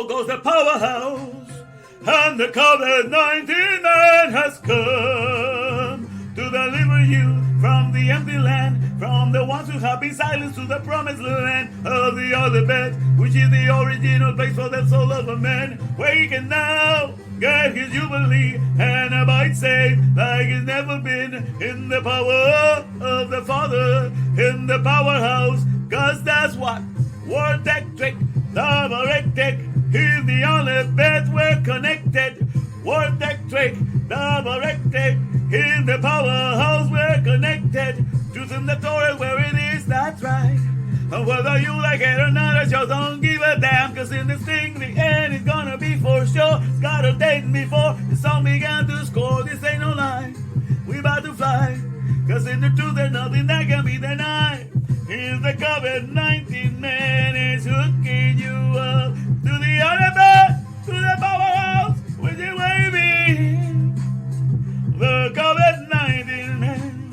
so goes the powerhouse. And the COVID-19 man has come to deliver you from the empty land, from the ones who have been silenced to the promised land of the other bed, which is the original place for the soul of a man. Wake and now, get his jubilee, and abide safe like it's never been, in the power of the Father, in the powerhouse, cause that's what word trick, double rectic, in the Alef bed we're connected. Word trick, double rectic, in the powerhouse we're connected. Truth in the Torah where it is, that's right. And whether you like it or not, I just don't give a damn. Cause in this thing, the end is gonna be for sure. It's got a date before the song began to score. This ain't no lie, we about to fly. Cause in the truth there's nothing that can be denied. Here's the COVID-19 man is hooking you up to the other bed, to the powerhouse with your waving. The COVID-19 man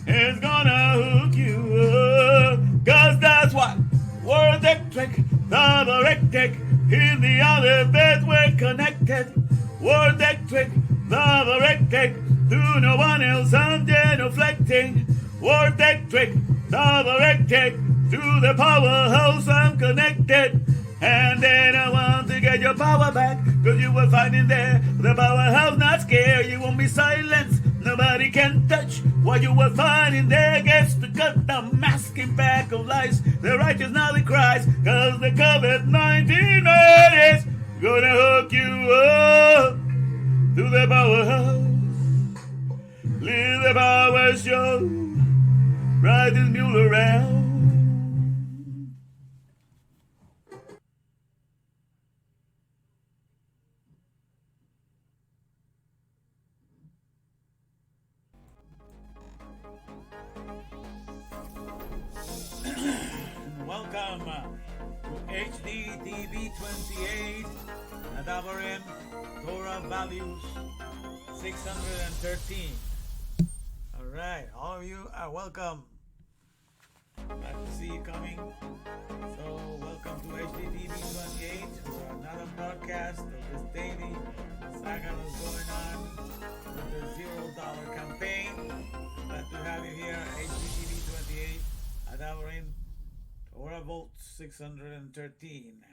is gonna hook you up, cause that's what word trick, double rectic, in the other bed we're connected. Word trick, double rectic, to no one else I'm genuflecting. Word trick, double rectic, to the powerhouse I'm connected. And then I want to get your power back, cause you will find in there the powerhouse not scared. You won't be silenced, nobody can touch what you will find in there. Gets to cut the masking back of lies. The righteous now they cries, cause the COVID-19 man is gonna hook you up to the powerhouse. Live the power show, ride this mule around. Welcome to HDTV 28, Adabarim, Torah Values 613. Alright, all of you are welcome. Glad to see you coming. So, welcome to HDTV 28 for another broadcast of this daily saga that's going on with the $0 campaign. Glad to have you here at HDTV 28, Adabarim, Torah Vote 613.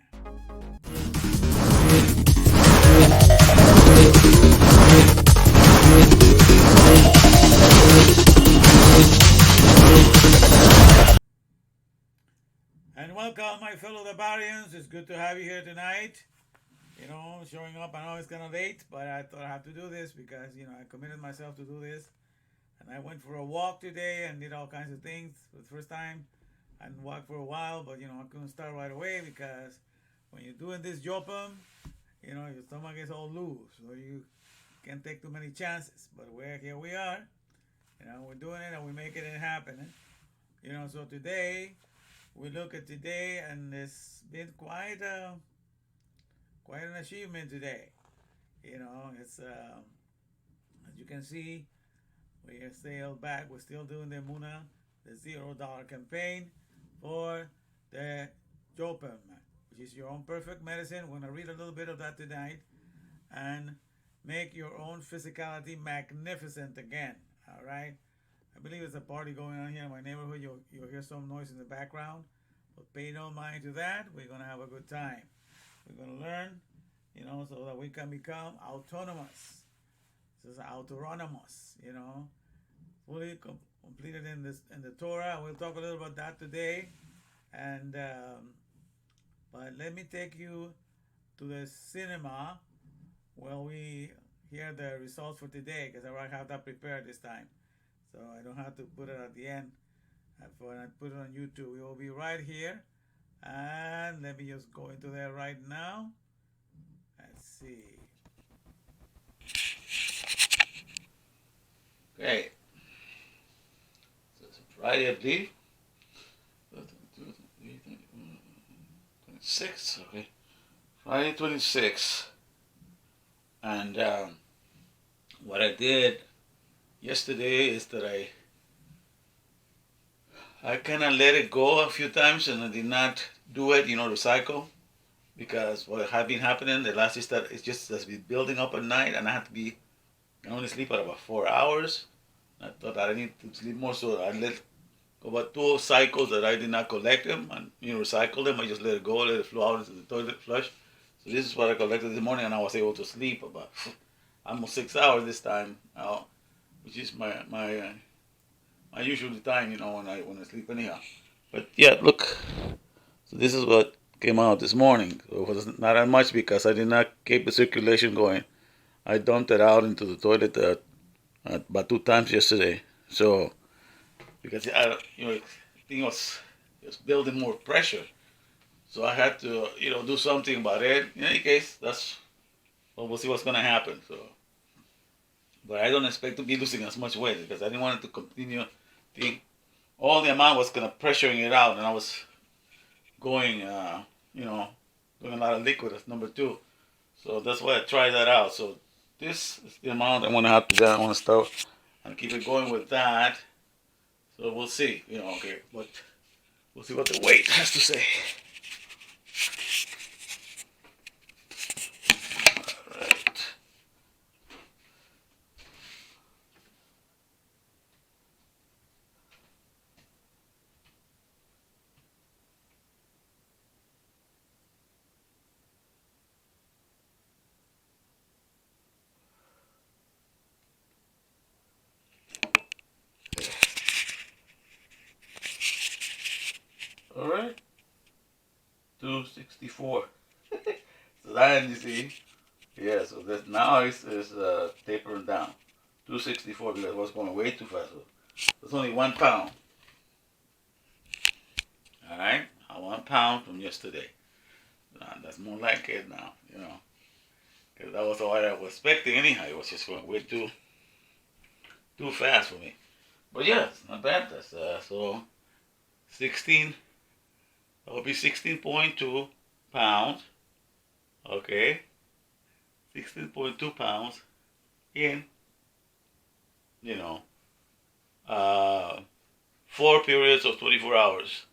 And welcome, my fellow Debarians. It's good to have you here tonight. You know, showing up. I know it's kind of late, but I thought I have to do this because, you know, I committed myself to do this. And I went for a walk today and did all kinds of things for the first time. I hadn't walked for a while, but, you know, I couldn't start right away because when you're doing this jopam, you know, your stomach is all loose. So you can't take too many chances. But here we are. You know, we're doing it and we're making it happen. You know, so today, we look at today, and it's been quite an achievement today. You know, it's as you can see, we are still back. We're still doing the Emoonah, the $0 campaign for the Jopam, which is your own perfect medicine. We're gonna read a little bit of that tonight, and make your own physicality magnificent again. All right. I believe there's a party going on here in my neighborhood. You'll hear some noise in the background, but pay no mind to that. We're going to have a good time. We're going to learn, you know, so that we can become autonomous. This is autonomous, you know, fully completed in the Torah. We'll talk a little about that today. And but let me take you to the cinema where we hear the results for today, because I already have that prepared this time. So I don't have to put it at the end. I put it on YouTube. We will be right here. And let me just go into there right now. Let's see. Okay. So it's Friday, I believe. 26, okay. Friday 26. And what I did yesterday is that I kind of let it go a few times and I did not do it, you know, the cycle. because what had been happening the last is that it's just has been building up at night, and I only sleep at about 4 hours. I thought that I need to sleep more, so I let about 2 cycles that I did not collect them and recycle them. I just let it go, let it flow out into the toilet, flush. So this is what I collected this morning, and I was able to sleep about almost 6 hours this time, which is my usual time, when I sleep anyhow. But yeah, look. So this is what came out this morning. So it was not that much because I did not keep the circulation going. I dumped it out into the toilet about 2 times yesterday. So because the thing was just building more pressure. So I had to do something about it. In any case, we'll see what's gonna happen. So, but I don't expect to be losing as much weight because I didn't want it to continue. All the amount was gonna pressuring it out, and I was going, doing a lot of liquid as number 2. So that's why I tried that out. So this is the amount I want to have to do. I want to start and keep it going with that. So we'll see, okay, but we'll see what the weight has to say. All right. All right. 264. So that, you see, yeah. So that now is tapering down. 264 because it was going way too fast. So it's only 1 pound. All right, 1 pound from yesterday. That's more like it now, because that was what I was expecting anyhow. It was just going way too fast for me. But yeah, it's not bad. That's so 16. That will be 16.2 pounds. Okay, 16.2 pounds in 4 periods of 24 hours.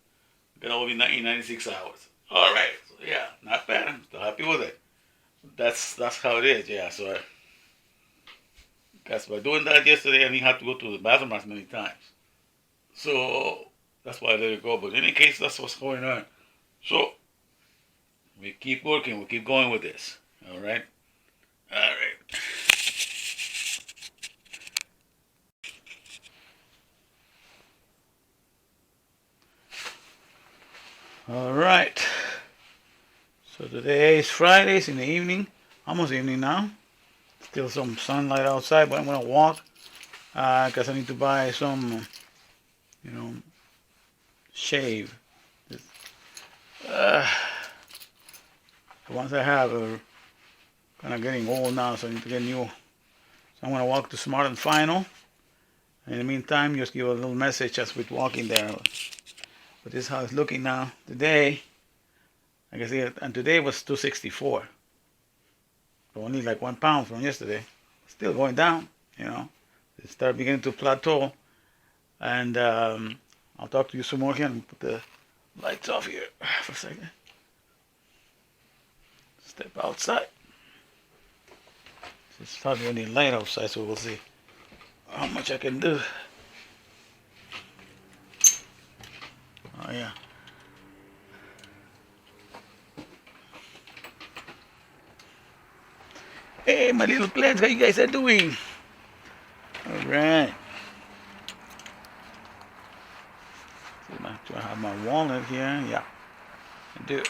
That will be 96 hours. All right, so yeah, not bad. I'm still happy with it. That's how it is. Yeah, so because by doing that yesterday, I didn't have to go to the bathroom as many times. So that's why I let it go. But in any case, that's what's going on. So we keep working. We keep going with this. All right. All right. All right. So today is Friday. It's in the evening. Almost evening now. Still some sunlight outside, but I'm going to walk because I need to buy some, shave. The ones I have are kind of getting old now, so I need to get new. So I'm going to walk to Smart and Final. In the meantime, just give a little message as we're walking there. But this is how it's looking now. Today, I can see it, and today was 264. Only like 1 pound from yesterday. Still going down, It started beginning to plateau. And I'll talk to you some more here and put the lights off here for a second. Step outside. It's hardly any light outside, so we'll see how much I can do. Oh yeah. Hey, my little plants, how you guys are doing? All right. Do I have my wallet here? Yeah, I do.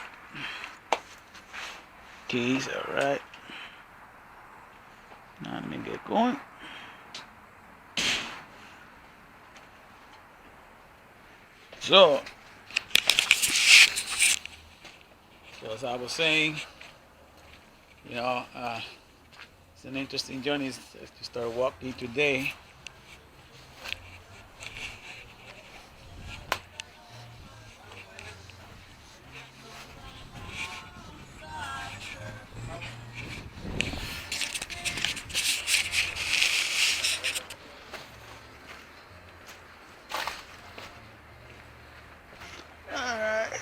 Keys, all right. Now let me get going. So as I was saying, it's an interesting journey to start walking today. All right.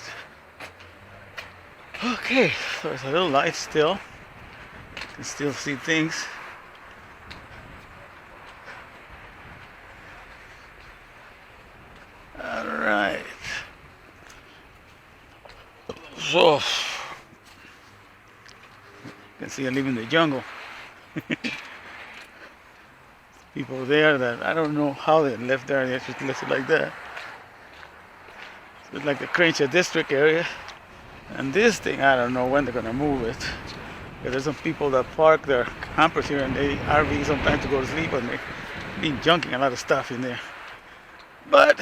Okay, There's a little light still. You can still see things. Alright. So, you can see I live in the jungle. People there that I don't know how they left there, they just left it like that. It's like the Crenshaw district area. And this thing, I don't know when they're gonna move it. Because there's some people that park their campers here and they RV sometimes to go to sleep and they've been junking a lot of stuff in there. But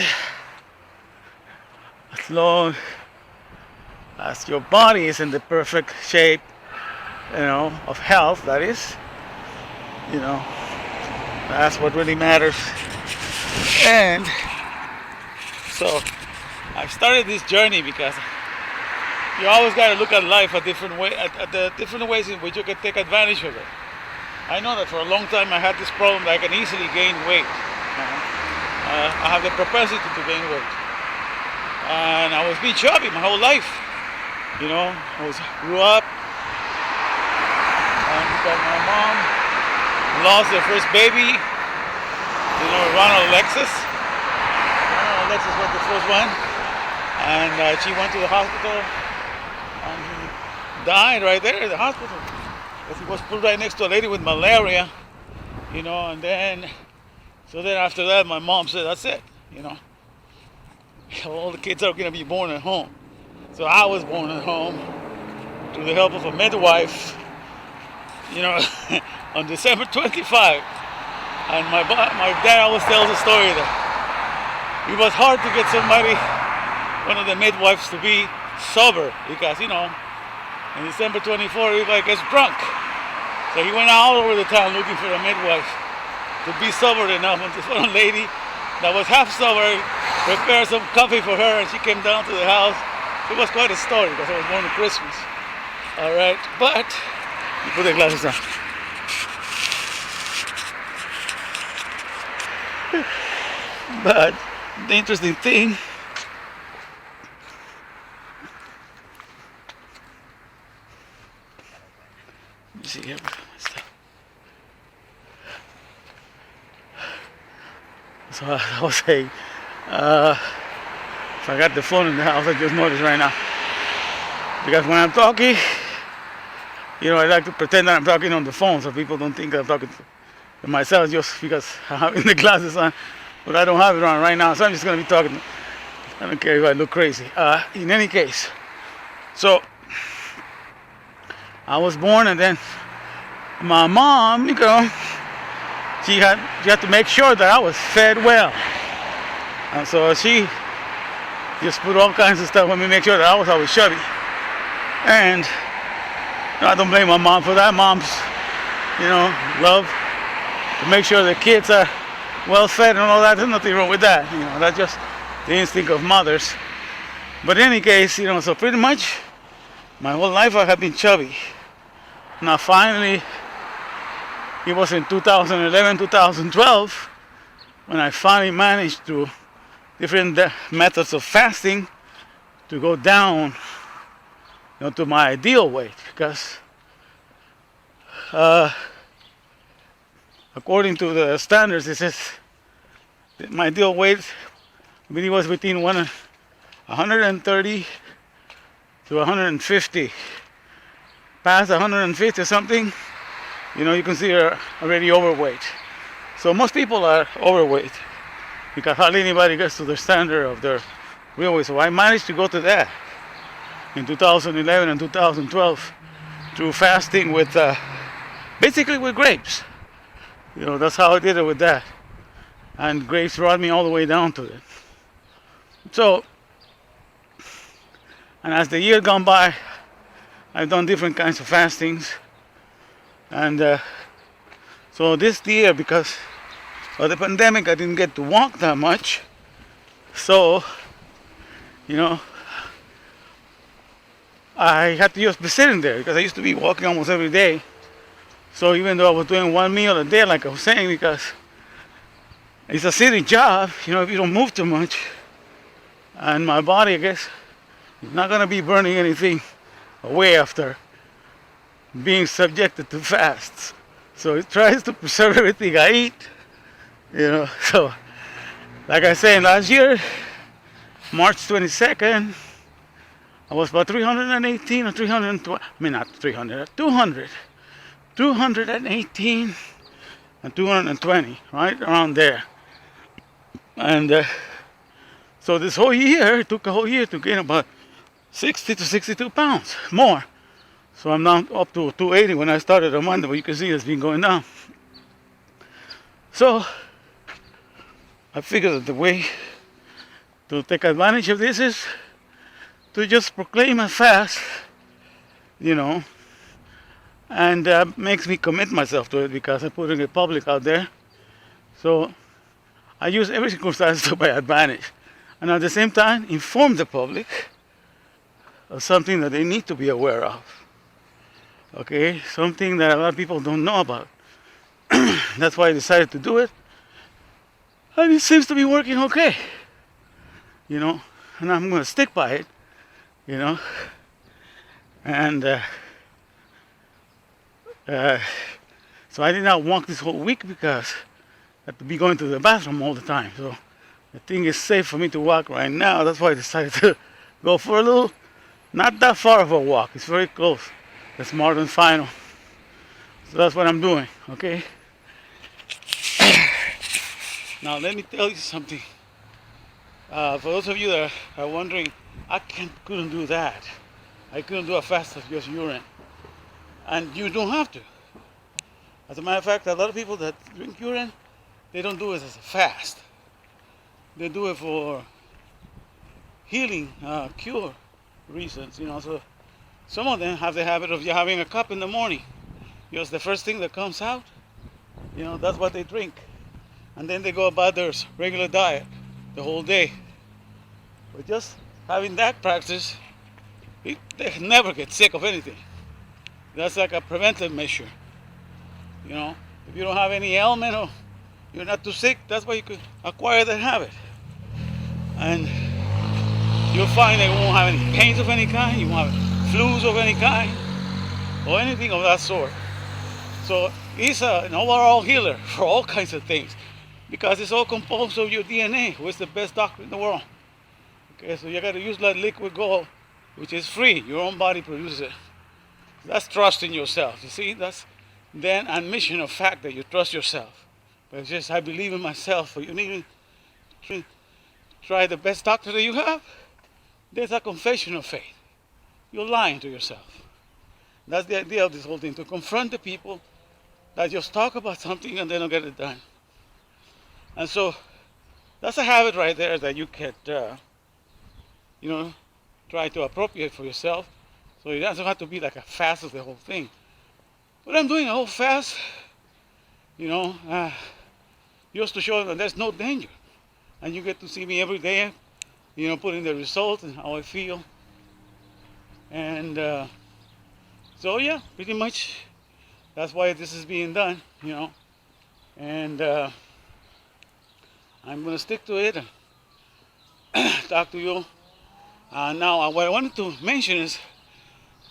as long as your body is in the perfect shape, of health, that is, that's what really matters. And so I've started this journey because you always got to look at life a different way, at the different ways in which you can take advantage of it. I know that for a long time I had this problem that I can easily gain weight. I have the propensity to gain weight. And I was being chubby my whole life. Grew up. And because my mom lost their first baby, Ronald Alexis. Ronald Alexis was the first one. And she went to the hospital. And he died right there in the hospital. Because he was put right next to a lady with malaria. And then, after that, my mom said, that's it, all the kids are going to be born at home. So I was born at home through the help of a midwife, on December 25. And my dad always tells a story that it was hard to get one of the midwives to be sober because, on December 24, everybody gets drunk. So he went all over the town looking for a midwife to be sober enough. And this one lady that was half sober prepared some coffee for her and she came down to the house. It was quite a story because I was born on Christmas. All right, but you put the glasses on. But the interesting thing let me see here. So I was saying, if I got the phone in the house, I just noticed right now. Because when I'm talking, I like to pretend that I'm talking on the phone so people don't think I'm talking to myself just because I'm having the glasses on. But I don't have it on right now, so I'm just going to be talking. I don't care if I look crazy. In any case, so I was born and then my mom, she had to make sure that I was fed well. And so she just put all kinds of stuff on me, make sure that I was always chubby. And I don't blame my mom for that. Moms, love to make sure the kids are well fed and all that. There's nothing wrong with that. That's just the instinct of mothers. But in any case, so pretty much my whole life I have been chubby. Now finally, it was in 2011, 2012 when I finally managed through different methods of fasting to go down to my ideal weight. Because according to the standards, it says that my ideal weight really was between 130 to 150. Past 150 or something, you consider already overweight. So most people are overweight because hardly anybody gets to the standard of their real weight. So I managed to go to that in 2011 and 2012 through fasting with basically with grapes. That's how I did it with that. And grapes brought me all the way down to it. So, and as the year gone by, I've done different kinds of fastings. And so this year, because of the pandemic, I didn't get to walk that much. So, I had to just be sitting there because I used to be walking almost every day. So even though I was doing one meal a day, like I was saying, because it's a sitting job, if you don't move too much, and my body, I guess, is not going to be burning anything away after being subjected to fasts. So it tries to preserve everything I eat, you know. So, like I said, last year, March 22nd, I was about 318 or 320, I mean not 300, 200, 218 and 220, right around there. And so this whole year, it took a whole year to gain about 60 to 62 pounds more. So I'm now up to 280 when I started on Monday, but you can see it's been going down. So I figured that the way to take advantage of this is to just proclaim a fast, you know, and makes me commit myself to it because I'm putting it public out there. So I use every circumstance to my advantage, and at the same time inform the public of something that they need to be aware of. Okay, something that a lot of people don't know about. That's why I decided to do it, and it seems to be working okay. You know, and I'm going to stick by it. You know, and so I did not walk this whole week because I had to be going to the bathroom all the time. So I think it's safe for me to walk right now. That's why I decided to go for a little, not that far of a walk. It's very close. It's more than final. So that's what I'm doing, okay? Now let me tell you something. For those of you that are wondering, I couldn't do that. I couldn't do a fast of just urine. And you don't have to. As a matter of fact, a lot of people that drink urine, they don't do it as a fast. They do it for healing, cure reasons, you know. So some of them have the habit of having a cup in the morning. Just the first thing that comes out, you know, that's what they drink. And then they go about their regular diet the whole day. But just having that practice, they never get sick of anything. That's like a preventive measure. You know, if you don't have any ailment or you're not too sick, that's why you could acquire that habit. And you'll find that you won't have any pains of any kind, you won't have flus of any kind, or anything of that sort. So it's an overall healer for all kinds of things, because it's all composed of your DNA, which is the best doctor in the world. Okay, so you got to use that liquid gold, which is free. Your own body produces it. That's trust in yourself. You see, that's then admission of fact that you trust yourself. But it's just, I believe in myself. So you need to try the best doctor that you have. There's a confession of faith. You're lying to yourself. That's the idea of this whole thing, to confront the people that just talk about something and they don't get it done. And so that's a habit right there that you can, you know, try to appropriate for yourself. So it doesn't have to be like a fast of the whole thing. But I'm doing a whole fast, you know, just to show them that there's no danger. And you get to see me every day, you know, putting the results and how I feel. And so yeah, pretty much that's why this is being done, you know. And I'm going to stick to it and talk to you. Now, what I wanted to mention is,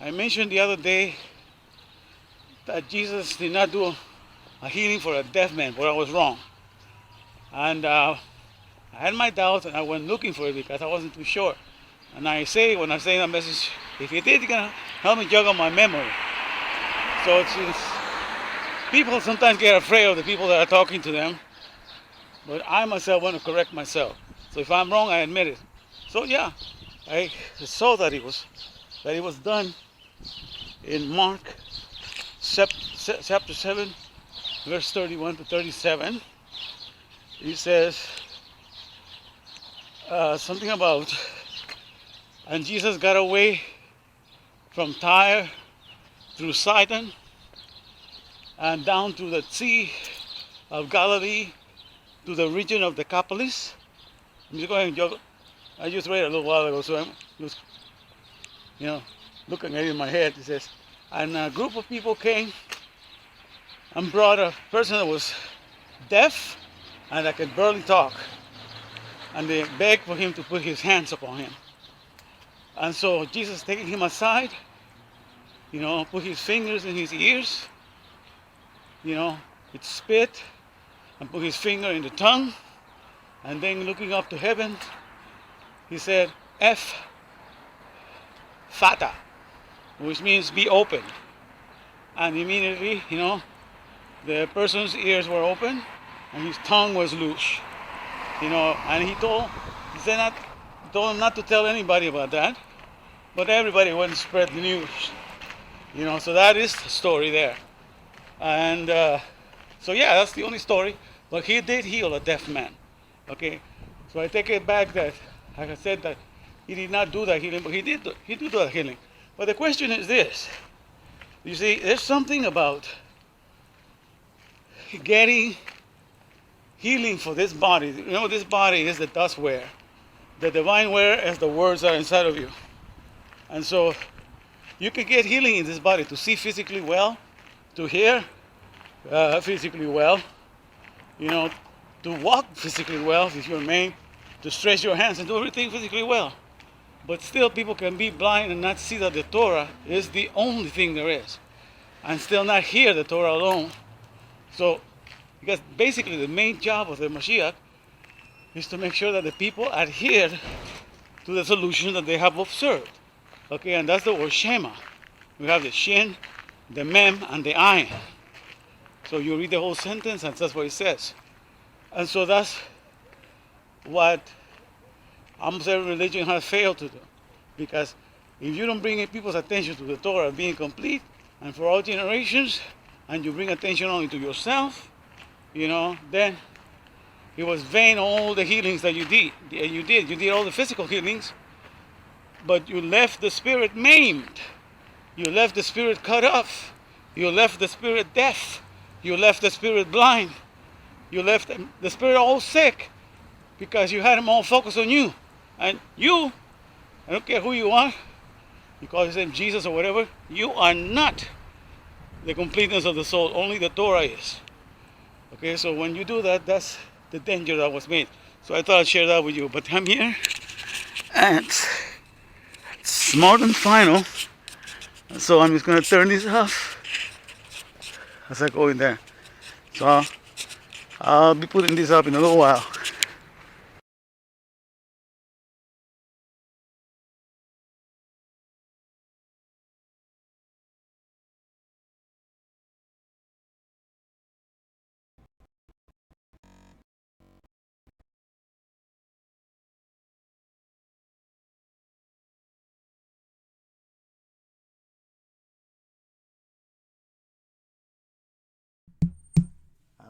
I mentioned the other day that Jesus did not do a healing for a deaf man, but I was wrong. And I had my doubts, and I went looking for it because I wasn't too sure. And I say, when I say that message, if he did, he's going to help me juggle my memory. So it's people sometimes get afraid of the people that are talking to them, but I myself want to correct myself. So if I'm wrong, I admit it. So yeah, I saw that it was done in Mark chapter 7, verse 31 to 37. He says something about, and Jesus got away from Tyre through Sidon and down to the Sea of Galilee to the region of Decapolis. I'm just going to, I just read it a little while ago, so I'm just, you know, looking at it in my head. It says, and a group of people came and brought a person that was deaf and that could barely talk. And they begged for him to put his hands upon him. And so Jesus taking him aside put his fingers in his ears, it spit, and put his finger in the tongue, and then looking up to heaven, he said, F.A.THER, which means be open. And immediately, the person's ears were open, and his tongue was loose. And he told him not to tell anybody about that, but everybody went and spread the news. So that is the story there. And so yeah, that's the only story. But he did heal a deaf man. Okay, so I take it back that, like I said, that he did not do that healing, but he did do that healing. But the question is this: you see, there's something about getting healing for this body. This body is the dust wear. The divine wear is the words that are inside of you. And so you can get healing in this body to see physically well, to hear physically well, to walk physically well if you're made, to stretch your hands and do everything physically well. But still people can be blind and not see that the Torah is the only thing there is, and still not hear the Torah alone. So, because basically the main job of the Mashiach is to make sure that the people adhere to the solution that they have observed. Okay, and that's the word Shema. We have the Shin, the Mem, and the Ayin. So you read the whole sentence, and that's what it says. And so that's what almost every religion has failed to do. Because if you don't bring people's attention to the Torah being complete, and for all generations, and you bring attention only to yourself, then it was vain all the healings that you did. You did all the physical healings, but you left the spirit maimed. You left the spirit cut off. You left the spirit deaf. You left the spirit blind. You left the spirit all sick because you had them all focused on you. And you, I don't care who you are, you call yourself Jesus or whatever, you are not the completeness of the soul. Only the Torah is. Okay, so when you do that, that's the danger that was made. So I thought I'd share that with you. But I'm here at Smart and Final. So I'm just going to turn this off as I go in there. So I'll be putting this up in a little while.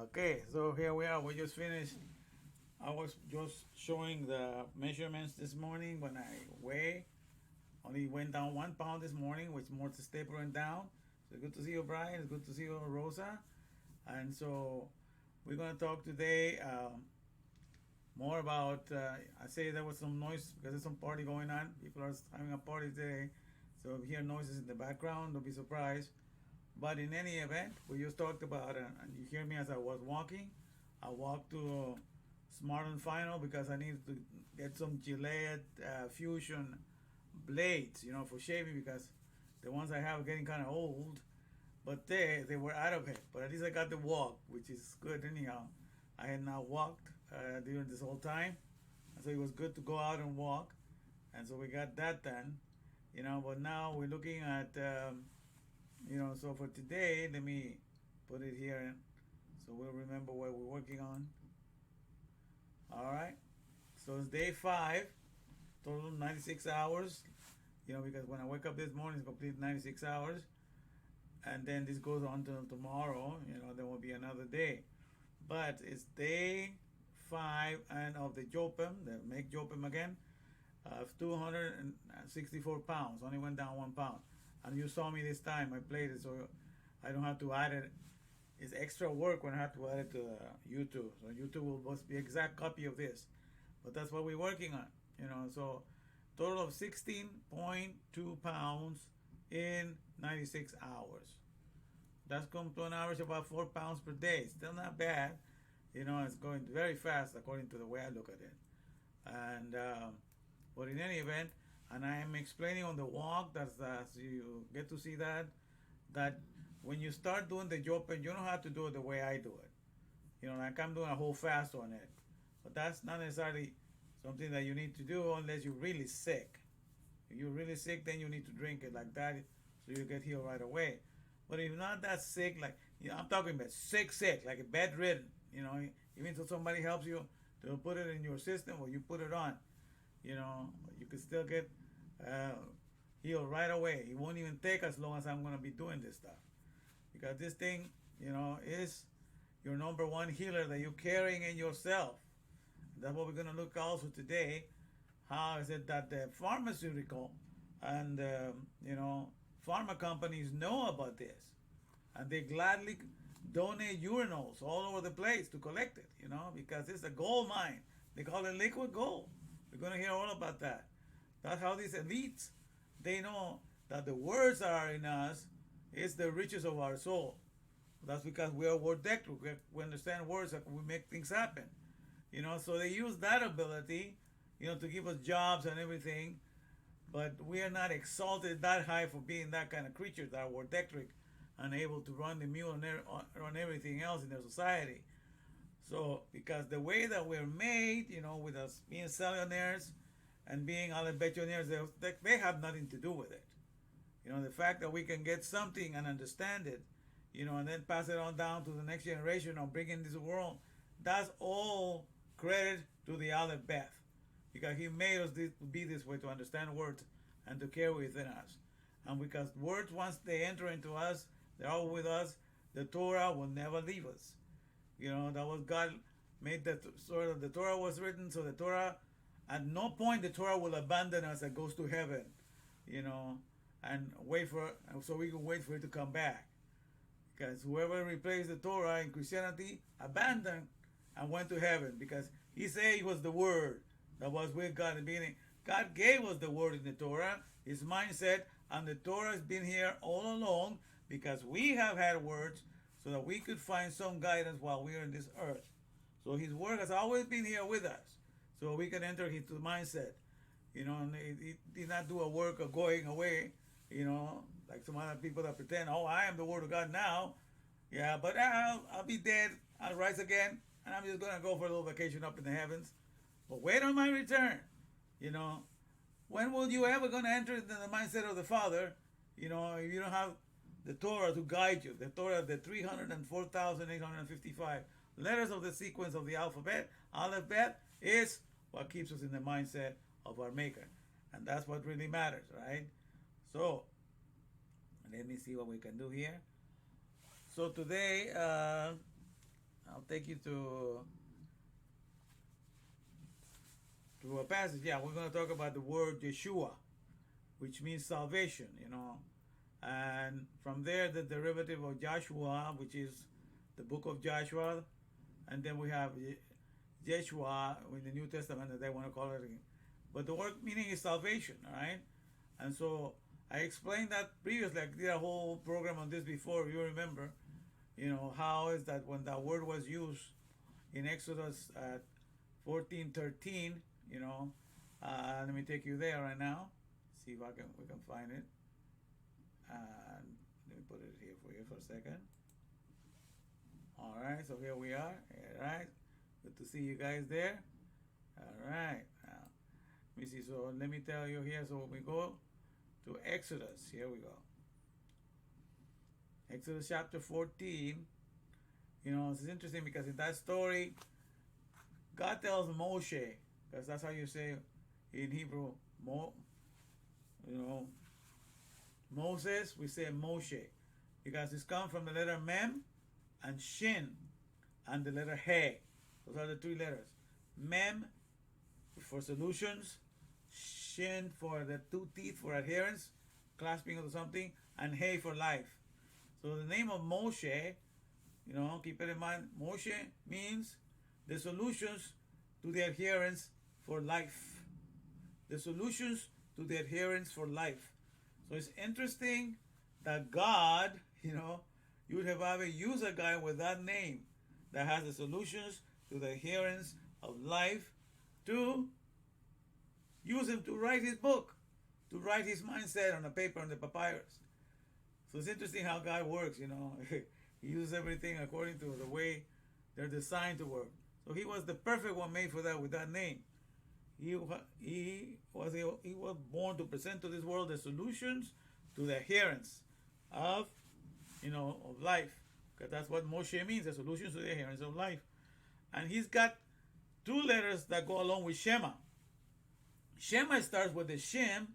Okay, so here we are. We just finished. I was just showing the measurements this morning when I weigh. Only went down 1 pound this morning, which more to tapering down. So good to see you, Brian. It's good to see you, Rosa. And so we're going to talk today more about. I say there was some noise because there's some party going on. People are having a party today. So if you hear noises in the background, don't be surprised. But in any event, we just talked about, and you hear me as I was walking. I walked to Smart and Final because I needed to get some Gillette Fusion blades, for shaving because the ones I have are getting kind of old. But they were out of it. But at least I got to walk, which is good anyhow. I had not walked during this whole time, and so it was good to go out and walk. And so we got that done, But now we're looking at. So for today, let me put it here so we'll remember what we're working on. All right. So it's day 5, total 96 hours. Because when I wake up this morning, it's complete 96 hours. And then this goes on till tomorrow. There will be another day. But it's day 5 and of the Jopim, the make Jopim again, of 264 pounds. Only went down 1 pound. And you saw me this time. I played it, so I don't have to add it. It's extra work when I have to add it to YouTube. So YouTube will be exact copy of this. But that's what we're working on. So total of 16.2 pounds in 96 hours. That's come to an average of about 4 pounds per day. Still not bad. It's going very fast according to the way I look at it. And but in any event, And I am explaining on the walk, that's you get to see that when you start doing the job, you don't have to do it the way I do it. You know, like I'm doing a whole fast on it. But that's not necessarily something that you need to do unless you're really sick. If you're really sick, then you need to drink it like that so you get healed right away. But if you're not that sick, like, you know, I'm talking about sick, like a bedridden, you know, even if somebody helps you to put it in your system or you put it on, you know, you can still get healed right away. It won't even take as long as I'm going to be doing this stuff. Because this thing, you know, is your number one healer that you're carrying in yourself. That's what we're going to look also today. How is it that the pharmaceutical and, you know, pharma companies know about this? And they gladly donate urinals all over the place to collect it, you know, because it's a gold mine. They call it liquid gold. We're going to hear all about that. That's how these elites, they know that the words that are in us is the riches of our soul. That's because we are word dector. We understand words, that we make things happen. You know, so they use that ability, you know, to give us jobs and everything. But we are not exalted that high for being that kind of creatures that are word dectoric and able to run the mule and run everything else in their society. So, because the way that we're made, you know, with us being cellionaires and being alebechionaires, they have nothing to do with it. You know, the fact that we can get something and understand it, you know, and then pass it on down to the next generation or bring in this world, that's all credit to the Alef Beth. Because he made us be this way, to understand words and to carry within us. And because words, once they enter into us, they're all with us, the Torah will never leave us. You know, that was God made that sort of, the Torah was written, so the Torah, at no point the Torah will abandon us and goes to heaven, you know, and wait for, so we can wait for it to come back. Because whoever replaced the Torah in Christianity abandoned and went to heaven, because he said he was the Word that was with God in the beginning. God gave us the Word in the Torah, his mindset, and the Torah has been here all along because we have had words so that we could find some guidance while we are in this earth. So his word has always been here with us, so we can enter into the mindset. You know, and he did not do a work of going away, you know, like some other people that pretend, oh, I am the word of God now. Yeah, but I'll be dead, I'll rise again, and I'm just going to go for a little vacation up in the heavens. But wait on my return. You know, when will you ever going to enter into the mindset of the Father, you know, if you don't have the Torah to guide you? The Torah, the 304,855 letters of the sequence of the alphabet, Aleph Bet, is what keeps us in the mindset of our Maker. And that's what really matters, right? So, let me see what we can do here. So today, I'll take you to a passage. Yeah, we're going to talk about the word Yeshua, which means salvation, you know. And from there, the derivative of Joshua, which is the book of Joshua. And then we have Yeshua in the New Testament, that they want to call it again. But the word meaning is salvation, all right? And so I explained that previously. I did a whole program on this before, if you remember. You know, how is that when that word was used in Exodus 14:13, you know, let me take you there right now. See if we can find it. Let me put it here for you for a second. All right, so here we are. All right, good to see you guys there. All right, now let me see. So let me tell you here. So when we go to Exodus, here we go. Exodus chapter 14. You know, it's interesting because in that story, God tells Moshe, because that's how you say in Hebrew, you know, Moses, we say Moshe, because it's come from the letter Mem and Shin and the letter He. Those are the three letters. Mem for solutions, Shin for the two teeth for adherence, clasping of something, and He for life. So the name of Moshe, you know, keep it in mind, Moshe means the solutions to the adherence for life. The solutions to the adherence for life. So it's interesting that God, you know, you would have ever used a guy with that name that has the solutions to the adherence of life to use him to write his book. to write his mindset on the paper, on the papyrus. So it's interesting how God works, He uses everything according to the way they're designed to work. So he was the perfect one made for that with that name. He was born to present to this world the solutions to the adherence of of life, because that's what Moshe means, the solutions to the adherence of life. And he's got two letters that go along with Shema. Shema starts with the shin,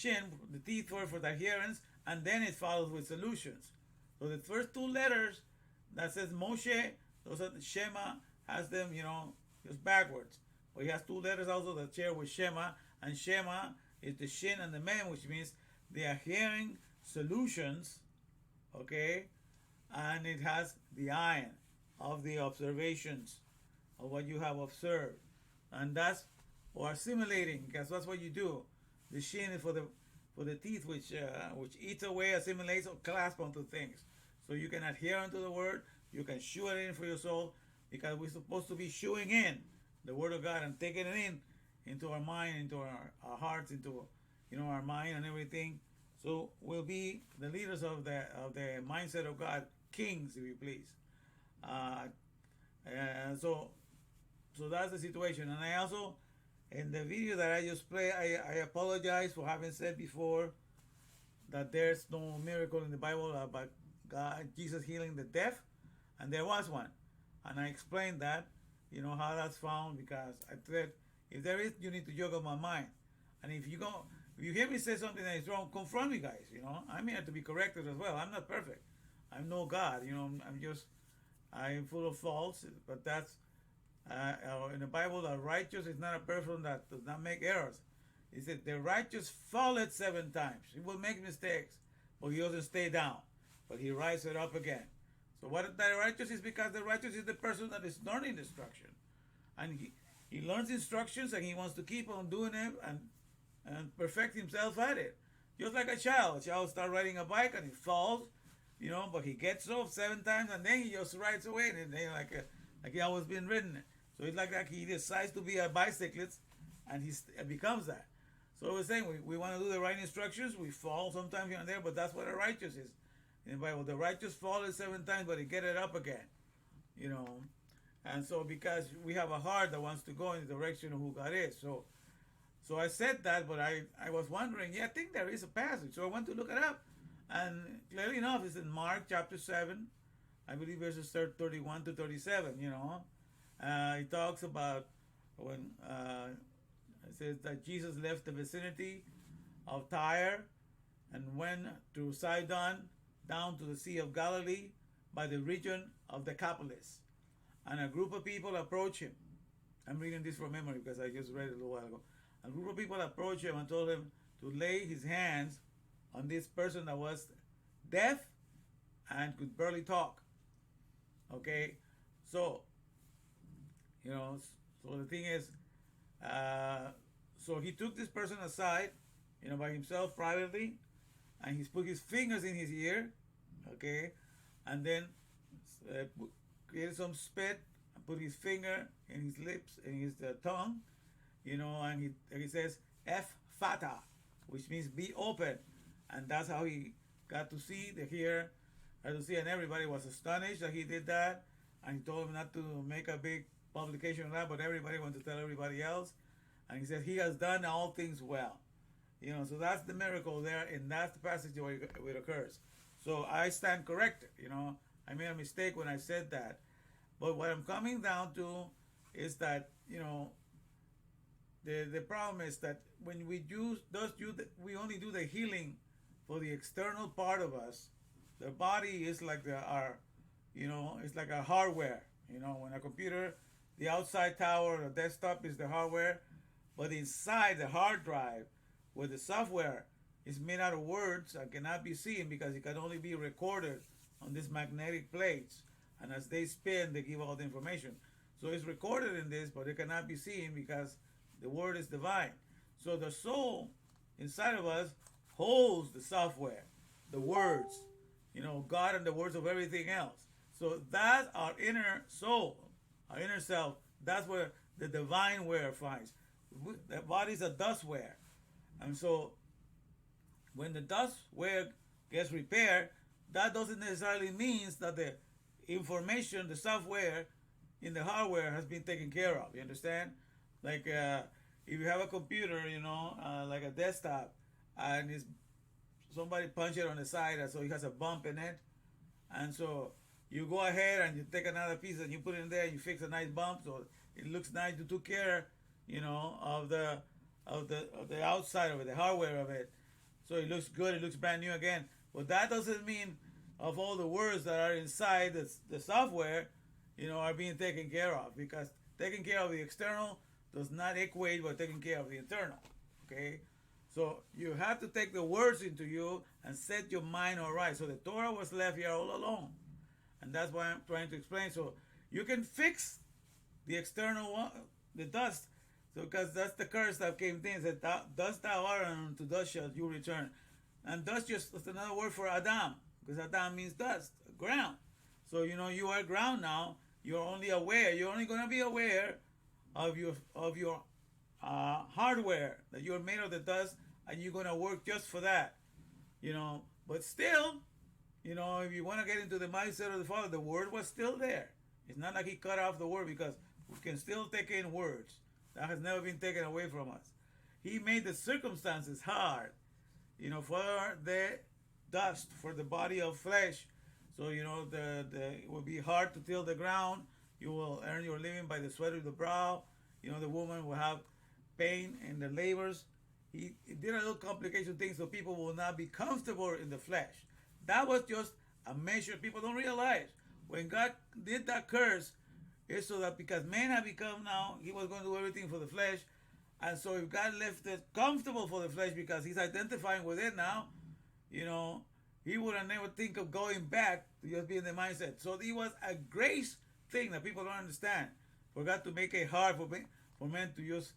the teeth for the adherence, and then it follows with solutions. So the first two letters that says Moshe, those are the Shema, has them, just backwards. But he has two letters also that share with Shema, and Shema is the shin and the mem, which means the adhering solutions, okay? And it has the ayin of the observations of what you have observed. And that's, or assimilating, because that's what you do. The shin is for the teeth, which eats away, assimilates, or clasp onto things. So you can adhere unto the word, you can chew it in for your soul, because we're supposed to be chewing in the word of God and taking it into our mind, into our hearts, into our mind and everything. So we'll be the leaders of the mindset of God, kings, if you please. And so that's the situation. And I also, in the video that I just played, I apologize for having said before that there's no miracle in the Bible about Jesus healing the deaf, and there was one, and I explained that, how that's found, because I said if there is, you need to juggle my mind, and if you hear me say something that is wrong, confront me, guys. I'm here to be corrected as well. I'm not perfect. I'm no God. I'm full of faults, but that's in the Bible, the righteous is not a person that does not make errors. He said the righteous falleth 7 times. He will make mistakes, but he doesn't stay down, but he rises up again. So what the righteous is, because the righteous is the person that is learning instruction, and he learns instructions and he wants to keep on doing it and perfect himself at it. Just like a child starts riding a bike and he falls, but he gets off 7 times and then he just rides away, and then like he always been ridden. So it's like that he decides to be a bicyclist and he becomes that. So we're saying we want to do the right instructions. We fall sometimes here and there, but that's what a righteous is. In the Bible, the righteous falls 7 times, but he get it up again. And so because we have a heart that wants to go in the direction of who God is. So I said that, but I was wondering, I think there is a passage. So I went to look it up. And clearly enough, it's in Mark chapter 7, I believe verses 31 to 37, He talks about when it says that Jesus left the vicinity of Tyre and went to Sidon, down to the Sea of Galilee by the region of Decapolis. And a group of people approached him. I'm reading this from memory because I just read it a little while ago. A group of people approached him and told him to lay his hands on this person that was deaf and could barely talk. Okay? So the thing is, so he took this person aside, by himself privately, and he put his fingers in his ear, okay, and then created some spit and put his finger in his lips and his tongue, and he says F.F.T.A, which means be open, and that's how he got to see, to hear, and to see, and everybody was astonished that he did that, and he told him not to make a big publication of that, but everybody wanted to tell everybody else, and he said he has done all things well. So that's the miracle there, and that's the passage where it occurs. So I stand corrected. I made a mistake when I said that. But what I'm coming down to is that, the problem is that when we we only do the healing for the external part of us. The body is like it's like a hardware. When a computer, the outside tower, the desktop is the hardware, but inside the hard drive, where the software is made out of words and cannot be seen because it can only be recorded on these magnetic plates, and as they spin, they give all the information. So it's recorded in this, but it cannot be seen because the word is divine. So the soul inside of us holds the software, the words, God and the words of everything else. So that's our inner soul, our inner self. That's where the divine ware finds. The body's a dustware. And so when the dustware gets repaired, that doesn't necessarily means that the information, the software in the hardware has been taken care of. You understand? Like if you have a computer, like a desktop, and it's somebody punched it on the side, and so it has a bump in it, and so you go ahead and you take another piece and you put it in there and you fix a nice bump so it looks nice. You took care, of the outside of it, the hardware of it, so it looks good. It looks brand new again. But that doesn't mean of all the words that are inside the software, are being taken care of, because taking care of the external does not equate with taking care of the internal. Okay, so you have to take the words into you and set your mind all right. So the Torah was left here all alone, and that's why I'm trying to explain. So you can fix the external one, the dust. So because that's the curse that came in. Said, "Dust thou art, and to dust shalt you return." And dust just is another word for Adam, because Adam means dust, ground. So you are ground now. You're only aware. You're only going to be aware of your hardware, that you're made of the dust, and you're going to work just for that. But still, if you want to get into the mindset of the Father, the word was still there. It's not like he cut off the word, because we can still take in words. That has never been taken away from us. He made the circumstances hard, for the dust, for the body of flesh. So, it will be hard to till the ground. You will earn your living by the sweat of the brow. The woman will have pain in the labors. He did a little complication thing so people will not be comfortable in the flesh. That was just a measure. People don't realize when God did that curse, it's so that because man had become now, he was going to do everything for the flesh. And so if God left it comfortable for the flesh because he's identifying with it now, he would have never think of going back to just be in the mindset. So it was a grace thing that people don't understand. For God to make it hard for men to just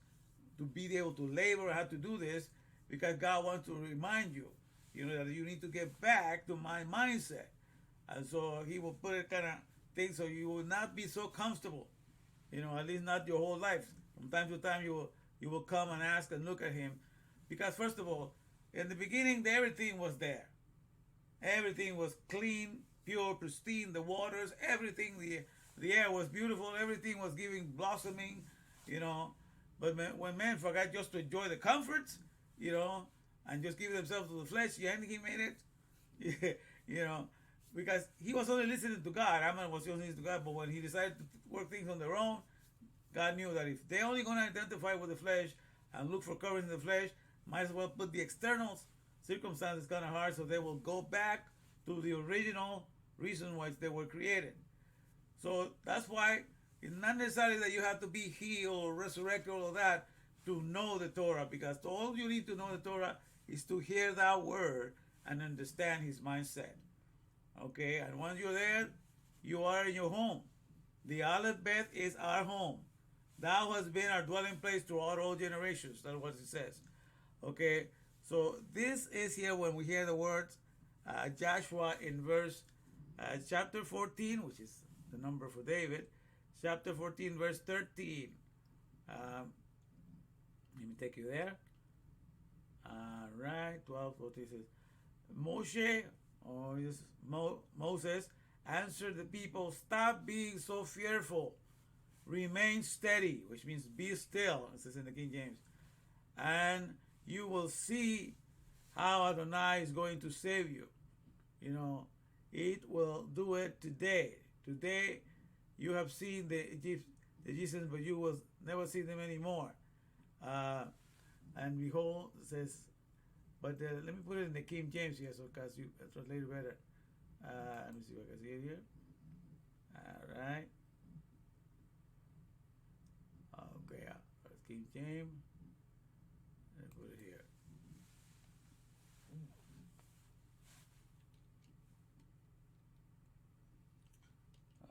to be able to labor and have to do this, because God wants to remind you, that you need to get back to my mindset. And so he will put it kind of thing so you will not be so comfortable, at least not your whole life. From time to time you will come and ask and look at him, because first of all, in the beginning everything was there. Everything was clean, pure, pristine. The waters, everything, the air was beautiful. Everything was blossoming, But when men forgot just to enjoy the comforts, and just give themselves to the flesh, he made it, because he was only listening to God. Ammon was only listening to God, but when he decided to work things on their own, God knew that if they're only going to identify with the flesh and look for courage in the flesh, might as well put the external circumstances kind of hard so they will go back to the original reason why they were created. So that's why it's not necessarily that you have to be healed or resurrected or all that to know the Torah, because all you need to know the Torah is to hear that word and understand his mindset. Okay, and once you're there, you are in your home. The Alef Bet is our home. Thou has been our dwelling place throughout all generations. That's what it says. Okay, so this is here when we hear the words Joshua in verse chapter 14, which is the number for David, chapter 14, verse 13. Let me take you there. All right, 12, 14 says, Moses answered the people, "Stop being so fearful. Remain steady," which means be still, it says in the King James, "and you will see how Adonai is going to save you." It will do it today. Today, you have seen the Egyptians, but you will never see them anymore. And behold, it says, but let me put it in the King James here, so because you translate it better. Let me see if I can see it here. All right. Okay, King James. Let me put it here.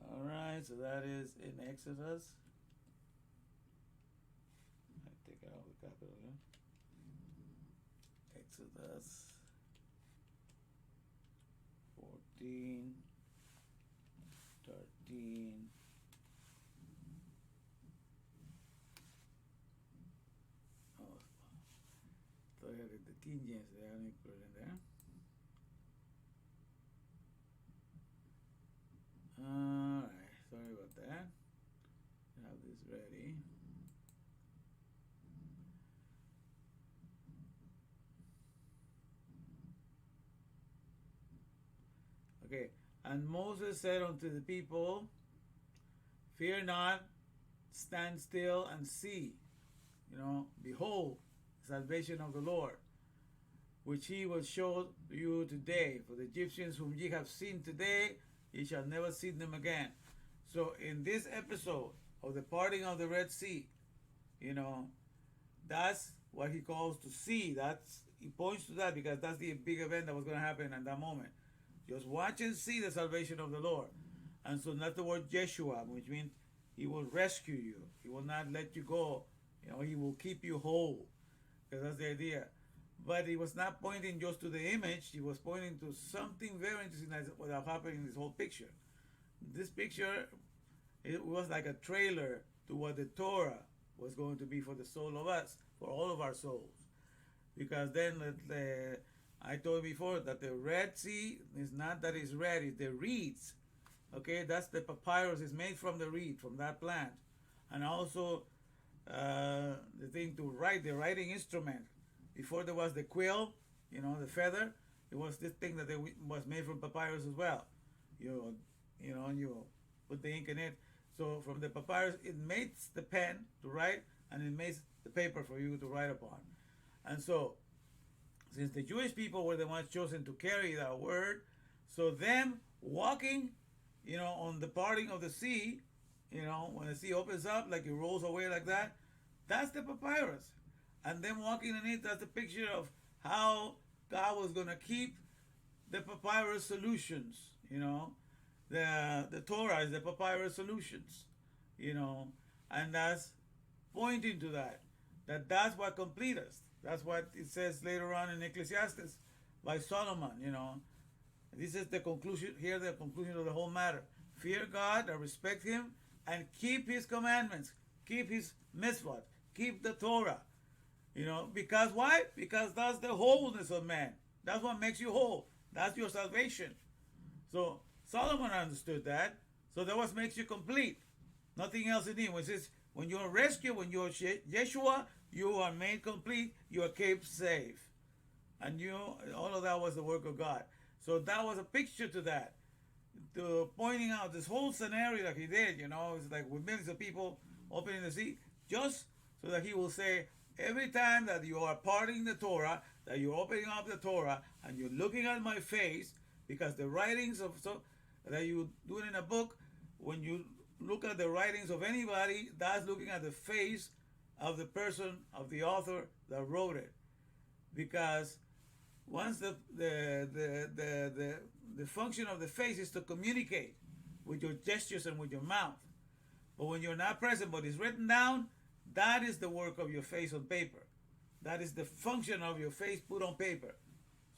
All right, so that is in Exodus. I take out the capital here. Exodus 14, 13. Oh, so I had the King James. Let me put it in there. Alright, sorry about that. Have this ready. Okay, and Moses said unto the people, fear not, stand still and see. Behold, the salvation of the Lord, which he will show you today. For the Egyptians whom ye have seen today, ye shall never see them again. So in this episode of the parting of the Red Sea, that's what he calls to see. He points to that because that's the big event that was going to happen at that moment. Just watch and see the salvation of the Lord. And so that's the word Yeshua, which means he will rescue you. He will not let you go. He will keep you whole. Because that's the idea. But he was not pointing just to the image. He was pointing to something very interesting that's what happened in this whole picture. This picture, it was like a trailer to what the Torah was going to be for the soul of us, for all of our souls. Because then I told you before that the Red Sea is not that it's red, it's the reeds. Okay, that's the papyrus. It's made from the reed, from that plant. And also the thing to write, the writing instrument. Before there was the quill, the feather, it was this thing that was made from papyrus as well. You put the ink in it. So from the papyrus, it makes the pen to write, and it makes the paper for you to write upon. And so, since the Jewish people were the ones chosen to carry that word, so them walking, on the parting of the sea, when the sea opens up, like it rolls away like that, that's the papyrus. And them walking in it, that's the picture of how God was going to keep the papyrus solutions, The Torah is the papyrus solutions, and that's pointing to that. That's what complete us. That's what it says later on in Ecclesiastes by Solomon, This is the conclusion here, the conclusion of the whole matter. Fear God and respect him and keep his commandments. Keep his mitzvot. Keep the Torah. Because why? Because that's the wholeness of man. That's what makes you whole. That's your salvation. So Solomon understood that. So that what makes you complete. Nothing else in him. It says, when you're rescued, when you're Yeshua, you are made complete, you are kept safe. And all of that was the work of God. So that was a picture to that. To pointing out this whole scenario that he did, it's like with millions of people opening the sea, just so that he will say, every time that you are parting the Torah, that you're opening up the Torah, and you're looking at my face, because the writings that you do it in a book, when you look at the writings of anybody, that's looking at the face of the person, of the author that wrote it. Because once the function of the face is to communicate with your gestures and with your mouth. But when you're not present, but it's written down, that is the work of your face on paper. That is the function of your face put on paper.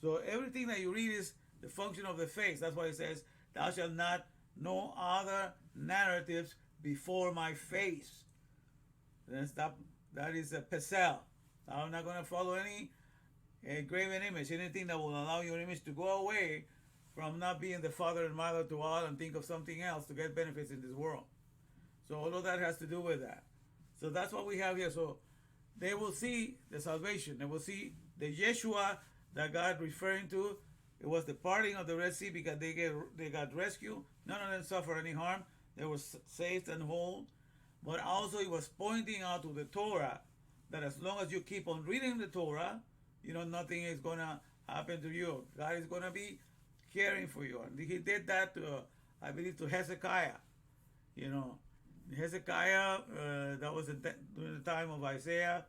So everything that you read is the function of the face. That's why it says, thou shalt not know other narratives before my face. That is a pesel. I'm not going to follow any graven image, anything that will allow your image to go away from not being the father and mother to all and think of something else to get benefits in this world. So all of that has to do with that. So that's what we have here. So they will see the salvation. They will see the Yeshua that God referring to. It was the parting of the Red Sea because they got rescued. None of them suffered any harm. They were saved and whole. But also he was pointing out to the Torah that as long as you keep on reading the Torah, nothing is going to happen to you. God is going to be caring for you. And he did that to, I believe, to Hezekiah. Hezekiah, that was during the time of Isaiah,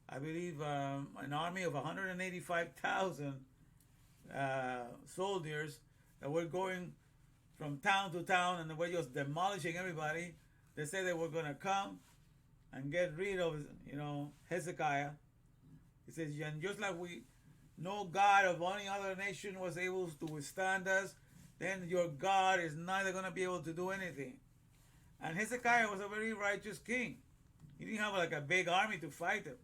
I believe an army of 185,000 soldiers that were going from town to town, and they were just demolishing everybody. They said they were going to come and get rid of, Hezekiah. He says, and just like no God of any other nation was able to withstand us, then your God is neither going to be able to do anything. And Hezekiah was a very righteous king. He didn't have like a big army to fight him.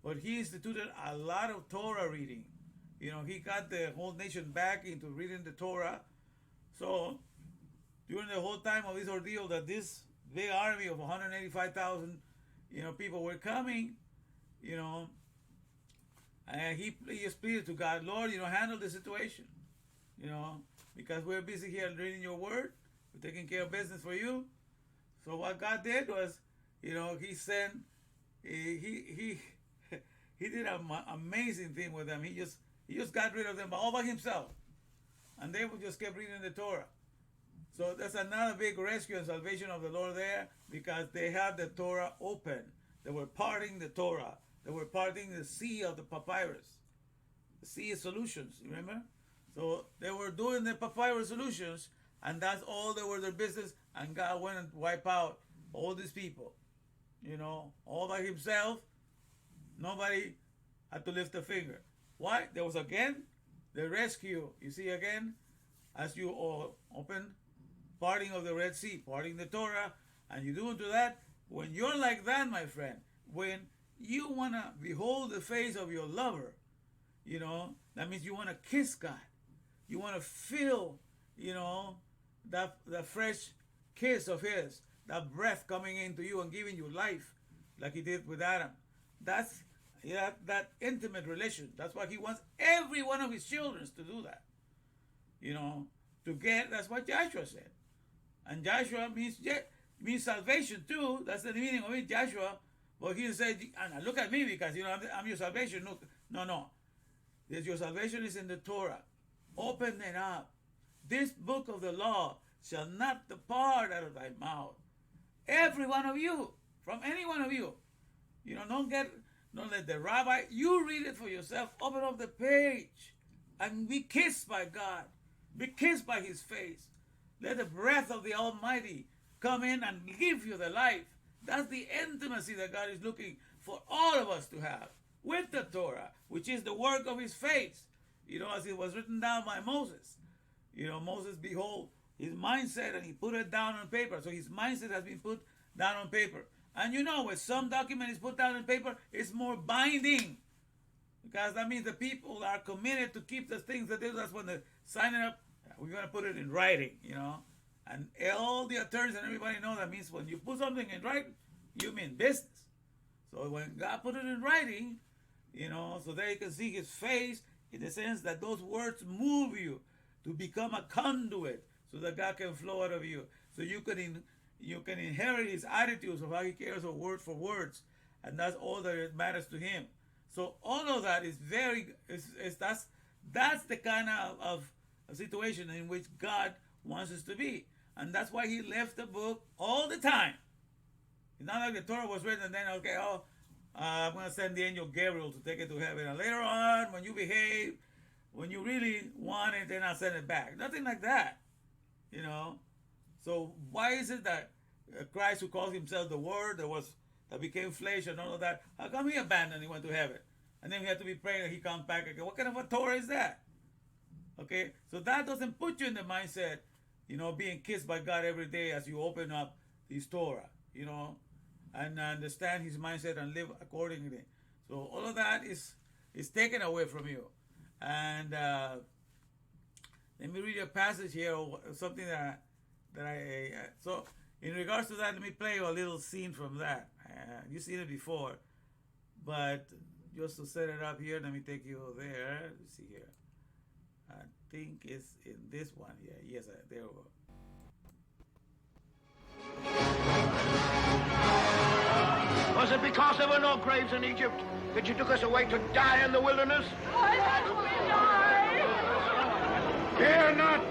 but he instituted a lot of Torah reading. You know, he got the whole nation back into reading the Torah. So during the whole time of this ordeal, that this big army of 185,000, you know, people were coming, you know, and he just pleaded to God, Lord, you know, handle the situation, you know, because we're busy here reading your word, we're taking care of business for you. So what God did was, you know, he sent, he did an amazing thing with them. He just got rid of them all by himself, and they just kept reading the Torah. So that's another big rescue and salvation of the Lord there, because they had the Torah open. They were parting the Torah. They were parting the sea of the papyrus. The sea of solutions, remember? So they were doing the papyrus solutions, and that's all they were their business, and God went and wiped out all these people. You know, all by himself. Nobody had to lift a finger. Why? There was again the rescue. You see again, as you all open, parting of the Red Sea, parting the Torah, and you do into that. When you're like that, my friend, when you want to behold the face of your lover, you know, that means you want to kiss God. You want to feel, you know, that fresh kiss of his, that breath coming into you and giving you life, like he did with Adam. That's that intimate relation. That's why he wants every one of his children to do that. You know, to get, that's what Joshua said. And Joshua means salvation too. That's the meaning of it, Joshua. But he said, and look at me, because, you know, I'm your salvation. No. Your salvation is in the Torah. Open it up. This book of the law shall not depart out of thy mouth. Every one of you, from any one of you. You know, don't let the rabbi, you read it for yourself. Open up the page and be kissed by God. Be kissed by his face. Let the breath of the Almighty come in and give you the life. That's the intimacy that God is looking for all of us to have with the Torah, which is the work of his face. You know, as it was written down by Moses. You know, Moses, behold, his mindset, and he put it down on paper. So his mindset has been put down on paper. And you know, when some document is put down on paper, it's more binding. Because that means the people are committed to keep the things that they do. That's when they sign it up. We're going to put it in writing, you know. And all the attorneys and everybody know that means when you put something in writing, you mean business. So when God put it in writing, you know, so there you can see his face, in the sense that those words move you to become a conduit so that God can flow out of you. So you can inherit his attitudes of how he cares for words, and that's all that matters to him. So all of that is that's the kind of situation in which God wants us to be. And that's why he left the book all the time. It's not like the Torah was written and then, okay, I'm going to send the angel Gabriel to take it to heaven. And later on, when you behave, when you really want it, then I'll send it back. Nothing like that, you know. So why is it that Christ, who calls himself the Word that became flesh and all of that, how come he abandoned, he went to heaven? And then we have to be praying that he comes back again. What kind of a Torah is that? Okay, so that doesn't put you in the mindset, you know, being kissed by God every day as you open up his Torah, you know, and understand his mindset and live accordingly. So all of that is taken away from you. And let me read a passage here, or something that I so in regards to that, let me play you a little scene from that. You've seen it before, but just to set it up here, let me take you there. Let's see here. I think it's in this one. Yeah, yes, there we go. Was it because there were no graves in Egypt that you took us away to die in the wilderness? Why must we die? Fear not.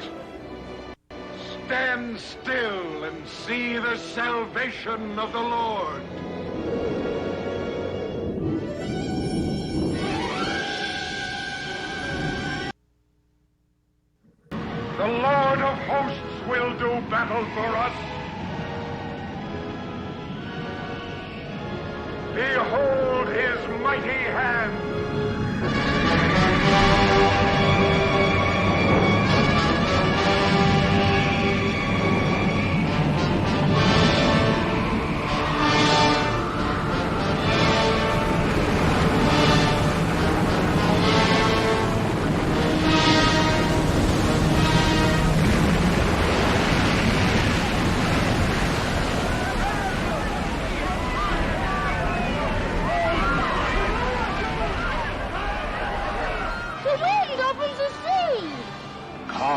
Stand still and see the salvation of the Lord. The Lord of hosts will do battle for us. Behold his mighty hand.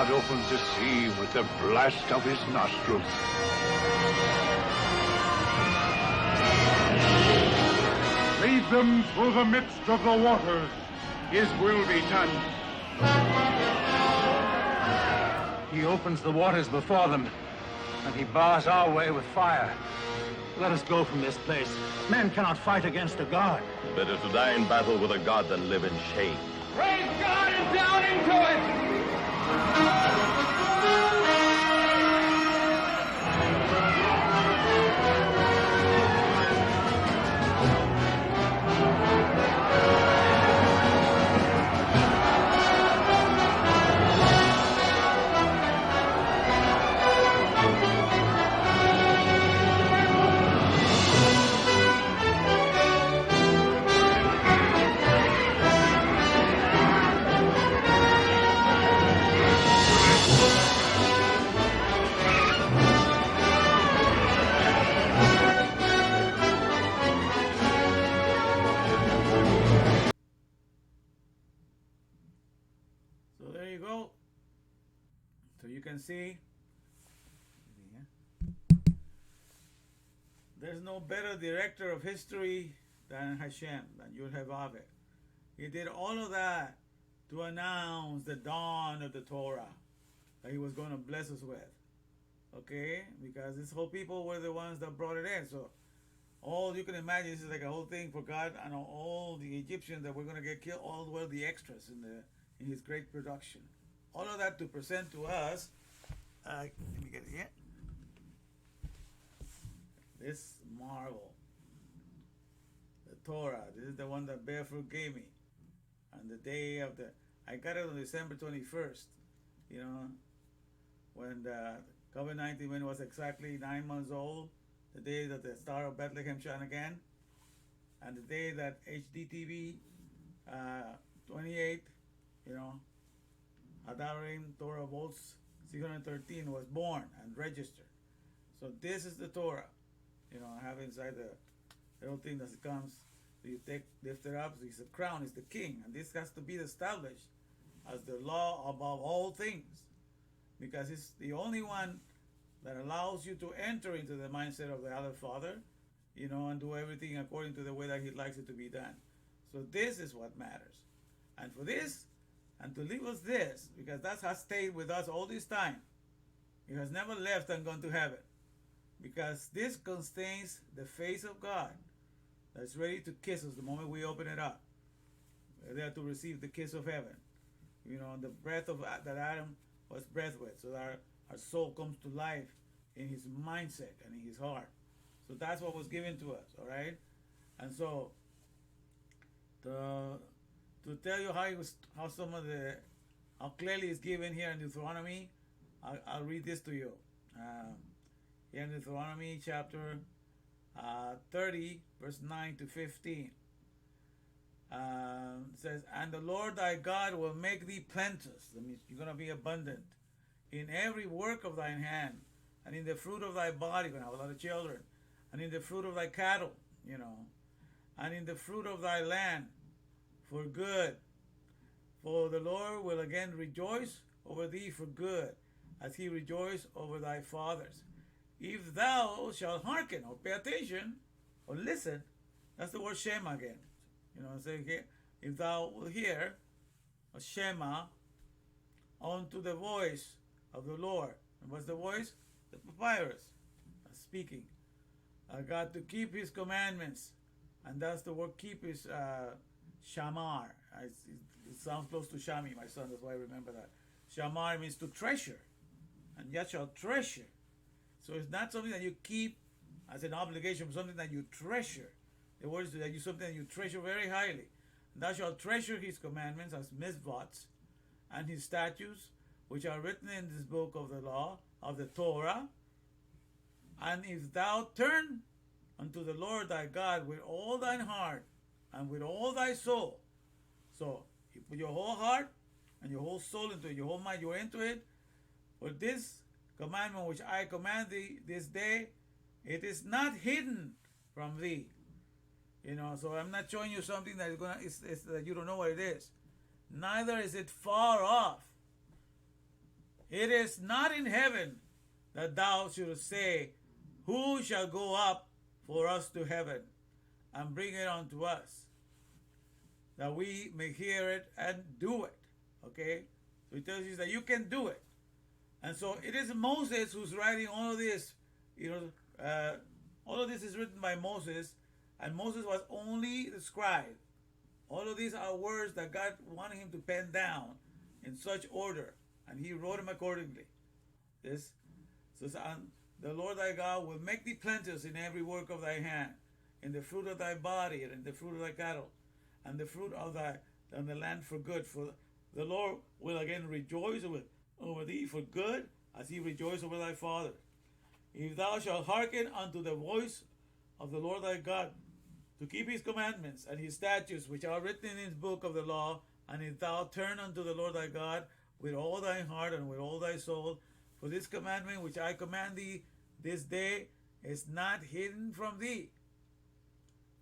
God opens the sea with the blast of his nostrils. Lead them through the midst of the waters. His will be done. He opens the waters before them, and he bars our way with fire. Let us go from this place. Men cannot fight against a God. Better to die in battle with a God than live in shame. Praise God and down into it! So there you go. So you can see, there's no better director of history than Hashem, than Yud-Heh-Vav-Heh. He did all of that to announce the dawn of the Torah that he was going to bless us with. Okay? Because this whole people were the ones that brought it in. So all you can imagine, this is like a whole thing for God and all the Egyptians that were going to get killed, all were the extras in his great production. All of that to present to us. Let me get it here. This marvel, the Torah. This is the one that bear fruit gave me. On the day of I got it on December 21st. You know, when the COVID-19-MAN was exactly 9 months old. The day that the Star of Bethlehem shone again. And the day that HDTV 28, you know, Adarim Torah Volts 613 was born and registered. So this is the Torah. You know, I have inside the little thing that comes. So you lift it up. So he's the crown, he's the king. And this has to be established as the law above all things. Because it's the only one that allows you to enter into the mindset of the other Father, you know, and do everything according to the way that he likes it to be done. So this is what matters. And for this, and to leave us this, because that has stayed with us all this time. It has never left and gone to heaven. Because this contains the face of God that's ready to kiss us the moment we open it up. We're there to receive the kiss of heaven. You know, the breath of that Adam was breathed with, so that our soul comes to life in his mindset and in his heart. So that's what was given to us, all right? And so, to tell you how clearly it's given here in Deuteronomy, I'll read this to you. Here in Deuteronomy chapter 30, verse 9 to 15. It says, and the Lord thy God will make thee plenteous. That means you're going to be abundant in every work of thine hand, and in the fruit of thy body, you're going to have a lot of children, and in the fruit of thy cattle, you know, and in the fruit of thy land, for good. For the Lord will again rejoice over thee for good, as he rejoiced over thy fathers. If thou shalt hearken, or pay attention, or listen, that's the word Shema again. You know, say here, if thou will hear a Shema unto the voice of the Lord. And what's the voice? The papyrus speaking. God to keep his commandments. And that's the word keep is shamar. It sounds close to shami, my son, that's why I remember that. Shamar means to treasure. And yet shall treasure. So it's not something that you keep as an obligation, but something that you treasure. The word is that you something that you treasure very highly. And thou shalt treasure his commandments as mitzvot, and his statutes, which are written in this book of the law, of the Torah. And if thou turn unto the Lord thy God with all thine heart, and with all thy soul. So, you put your whole heart, and your whole soul into it, your whole mind, you're into it. For this commandment which I command thee this day, it is not hidden from thee. You know, so I'm not showing you something that is that you don't know what it is. Neither is it far off. It is not in heaven that thou shouldst say, who shall go up for us to heaven and bring it unto us, that we may hear it and do it. Okay? So he tells you that you can do it. And so it is Moses who's writing all of this. All of this is written by Moses, and Moses was only the scribe. All of these are words that God wanted him to pen down in such order, and he wrote them accordingly. This says, and the Lord thy God will make thee plenteous in every work of thy hand, in the fruit of thy body, and in the fruit of thy cattle, and the fruit of thy on the land for good. For the Lord will again rejoice over thee for good, as he rejoiced over thy father. If thou shalt hearken unto the voice of the Lord thy God, to keep his commandments and his statutes, which are written in his book of the law, and if thou turn unto the Lord thy God with all thy heart and with all thy soul, for this commandment which I command thee this day is not hidden from thee,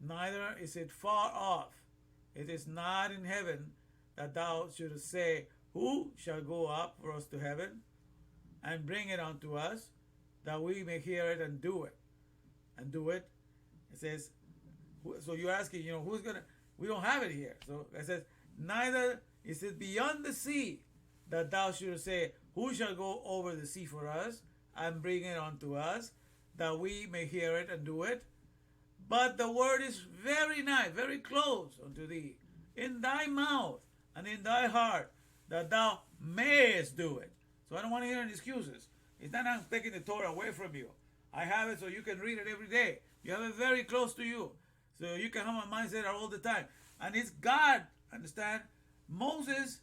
neither is it far off. It is not in heaven that thou shouldest say, who shall go up for us to heaven and bring it unto us, that we may hear it and do it. And do it. It says, so you're asking, who's going to, we don't have it here. So it says, neither is it beyond the sea that thou shouldest say, who shall go over the sea for us and bring it unto us, that we may hear it and do it. But the word is very nigh, very close unto thee, in thy mouth and in thy heart, that thou mayest do it. So I don't want to hear any excuses. It's not I'm taking the Torah away from you. I have it so you can read it every day. You have it very close to you. So you can have my mindset all the time. And it's God, understand? Moses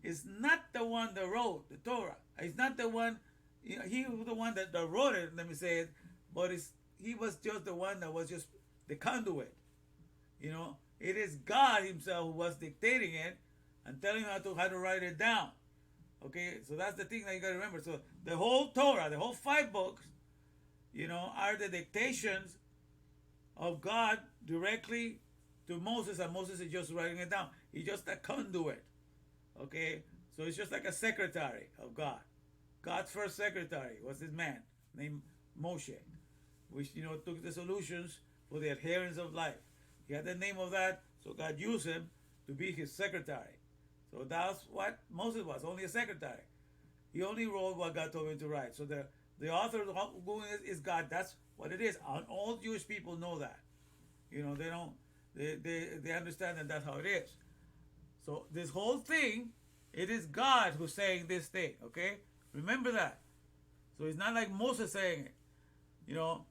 is not the one that wrote the Torah. He's not the one, he was the one that wrote it, let me say it, but he was just the one that was just the conduit. It is God himself who was dictating it and telling him how to write it down. Okay, so that's the thing that you got to remember. So the whole Torah, the whole 5 books, are the dictations of God directly to Moses, and Moses is just writing it down. He's just a conduit. Okay, so it's just like a secretary of God. God's first secretary was this man named Moshe, which took the solutions for the adherents of life. He had the name of that, so God used him to be his secretary. So that's what Moses was, only a secretary. He only wrote what God told him to write. So the author is God. That's what it is. And all Jewish people know that. They understand that that's how it is. So this whole thing, it is God who's saying this thing, okay? Remember that. So it's not like Moses saying it.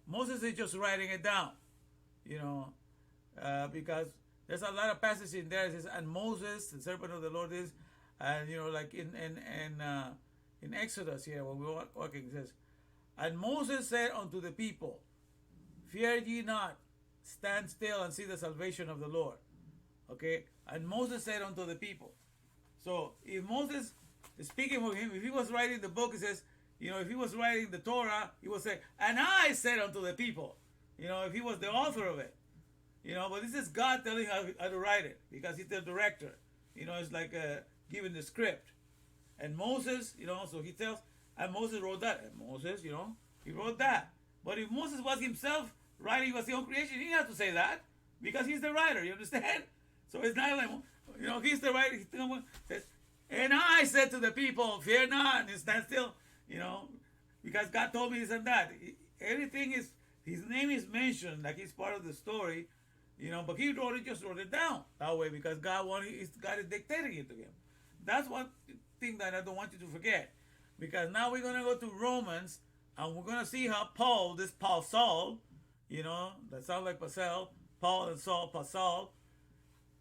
Moses is just writing it down, because there's a lot of passages in there. It says, and Moses, the servant of the Lord is, and like in Exodus here, when we were walking, it says, and Moses said unto the people, fear ye not, stand still and see the salvation of the Lord. Okay? And Moses said unto the people. So if Moses is speaking with him, if he was writing the book, it says, if he was writing the Torah, he would say, and I said unto the people. If he was the author of it. But this is God telling how to write it, because he's the director. It's like giving the script. And Moses, so he tells, and Moses wrote that. And Moses, he wrote that. But if Moses was himself writing, he was his own creation, he didn't have to say that, because he's the writer, you understand? So it's not like, he's the writer. He says, and I said to the people, fear not, and stand still, because God told me this and that. Everything is, his name is mentioned, like he's part of the story, but he just wrote it down that way, because God is dictating it to him. That's one thing that I don't want you to forget, because now we're going to go to Romans, and we're going to see how Saul, that sounds like Paul and Saul,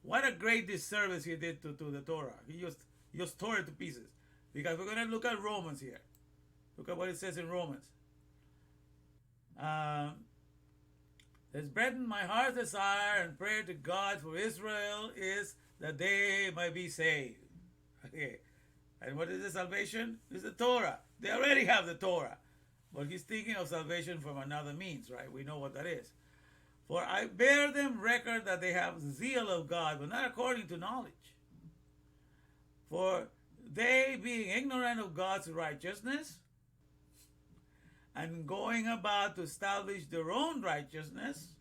what a great disservice he did to the Torah. He just tore it to pieces. Because we're going to look at Romans here. Look at what it says in Romans. There's bread in my heart's desire and prayer to God for Israel is that they might be saved. Okay. And what is the salvation? It's the Torah. They already have the Torah. But he's thinking of salvation from another means, right? We know what that is. For I bear them record that they have zeal of God, but not according to knowledge. For they being ignorant of God's righteousness and going about to establish their own righteousness,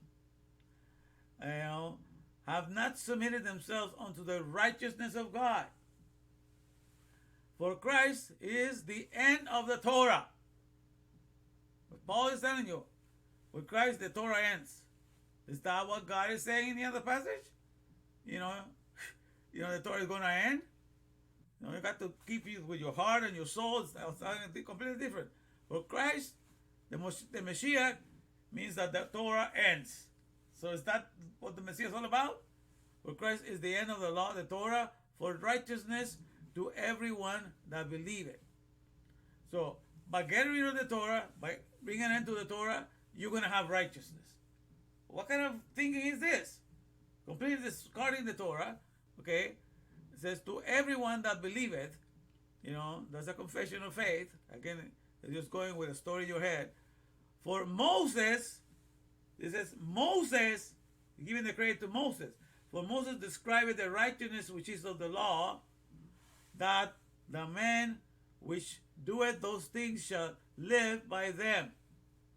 have not submitted themselves unto the righteousness of God. For Christ is the end of the Torah. What Paul is telling you, with Christ the Torah ends. Is that what God is saying in the other passage? The Torah is going to end. You got to keep you with your heart and your soul. It's something completely different. For Christ, the Mashiach, means that the Torah ends. So is that what the Messiah is all about? For Christ is the end of the law, the Torah, for righteousness to everyone that believe it. So by getting rid of the Torah, by bringing an end to the Torah, you're going to have righteousness. What kind of thinking is this? Completely discarding the Torah, okay? It says, to everyone that believeth, that's a confession of faith. Again, it's just going with a story in your head. For Moses, it says, Moses, giving the credit to Moses. For Moses described the righteousness which is of the law, that the man which doeth those things shall live by them.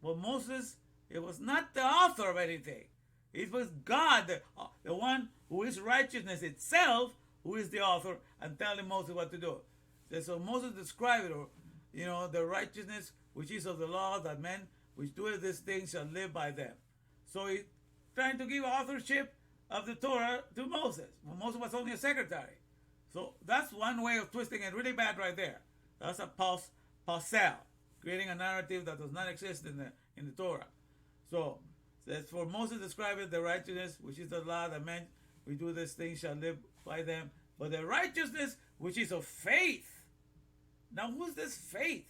But Moses, it was not the author of anything. It was God, the one who is righteousness itself, who is the author, and telling Moses what to do. So Moses described it, the righteousness which is of the law, that men which doeth these things shall live by them. So he's trying to give authorship of the Torah to Moses. Well, Moses was only a secretary. So that's one way of twisting it really bad right there. That's a pausel, creating a narrative that does not exist in the Torah. So it says, for Moses described the righteousness which is the law, that men which do these things shall live by them. But the righteousness which is of faith. Now who's this faith?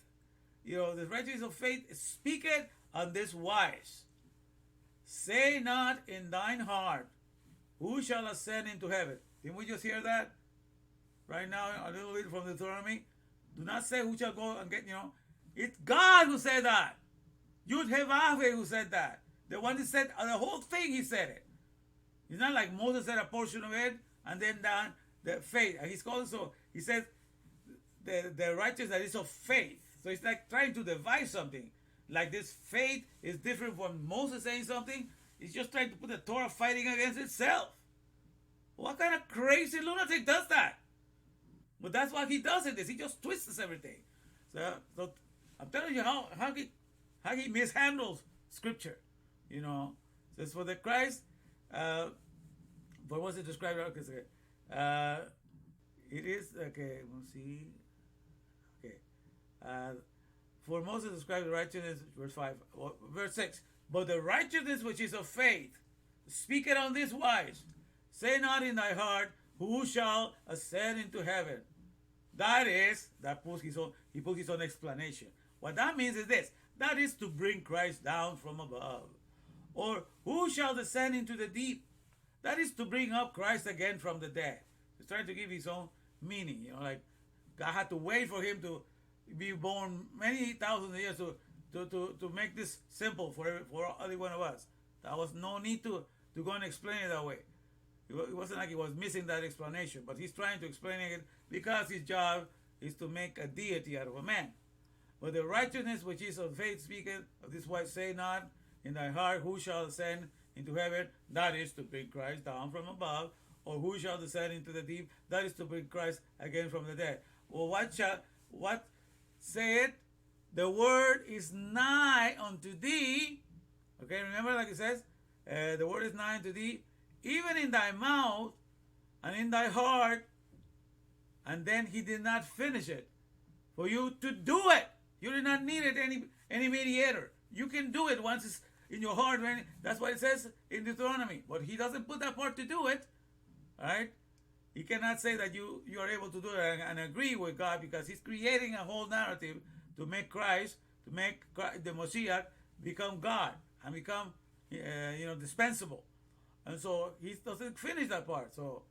The righteousness of faith speaketh on this wise. Say not in thine heart, who shall ascend into heaven? Didn't we just hear that? Right now, a little bit from Deuteronomy. Do not say who shall go and get, It's God who said that. Yud-Heh-Vav-Heh who said that. The one who said the whole thing, he said it. It's not like Moses said a portion of it and then down the faith. And he's called, so he says the righteous that is of faith. So it's like trying to devise something. Like this faith is different from Moses saying something. He's just trying to put the Torah fighting against itself. What kind of crazy lunatic does that? But that's why he does it. He just twists everything. So I'm telling you how he mishandles scripture. Says for the Christ, but what's it described? It is okay. We'll see. Okay, for Moses described the righteousness, verse 5, verse 6. But the righteousness which is of faith, speak it on this wise. Say not in thy heart, who shall ascend into heaven? That is, he puts his own explanation. What that means is this. That is to bring Christ down from above. Or who shall descend into the deep? That is to bring up Christ again from the dead. He's trying to give his own meaning. Like God had to wait for him to be born many thousands of years to make this simple for every one of us. There was no need to go and explain it that way. It wasn't like he was missing that explanation, but he's trying to explain it because his job is to make a deity out of a man. But the righteousness which is of faith speaketh of this wise, say not in thy heart, who shall ascend into heaven? That is to bring Christ down from above. Or who shall descend into the deep? That is to bring Christ again from the dead. Well, what say it? The word is nigh unto thee. Okay, remember like it says, the word is nigh unto thee, even in thy mouth and in thy heart. And then he did not finish it. For you to do it. You did not need it any mediator. You can do it once it's in your heart. That's what it says in Deuteronomy. But he doesn't put that part to do it. All right? He cannot say that you are able to do it and agree with God, because he's creating a whole narrative to make Christ, the Moshiach, become God and become, dispensable. And so he doesn't finish that part. So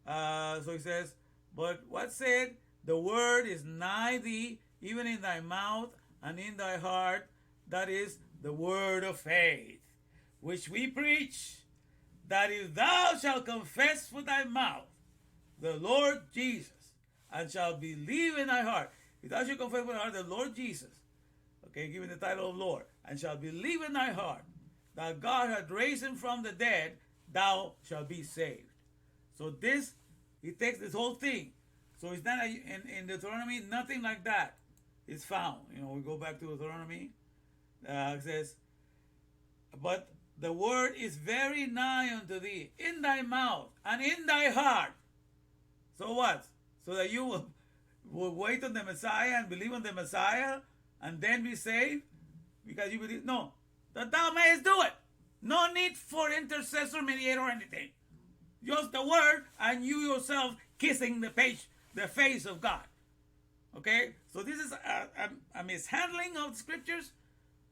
he says, but what said? The word is nigh thee, even in thy mouth and in thy heart. That is the word of faith, which we preach, that if thou shalt confess with thy mouth the Lord Jesus, and shall believe in thy heart. If thou shalt confess with thy heart the Lord Jesus, okay, given the title of Lord, and shalt believe in thy heart that God hath raised him from the dead, thou shalt be saved. So this, he takes this whole thing. So it's not in Deuteronomy, nothing like that is found. We go back to Deuteronomy. It says, but the word is very nigh unto thee, in thy mouth and in thy heart. So what? So that you will wait on the Messiah and believe on the Messiah and then be saved? Because you believe? No. That thou mayest do it. No need for intercessor, mediator, or anything. Just the word and you yourself kissing the face of God. Okay? So this is a mishandling of scriptures.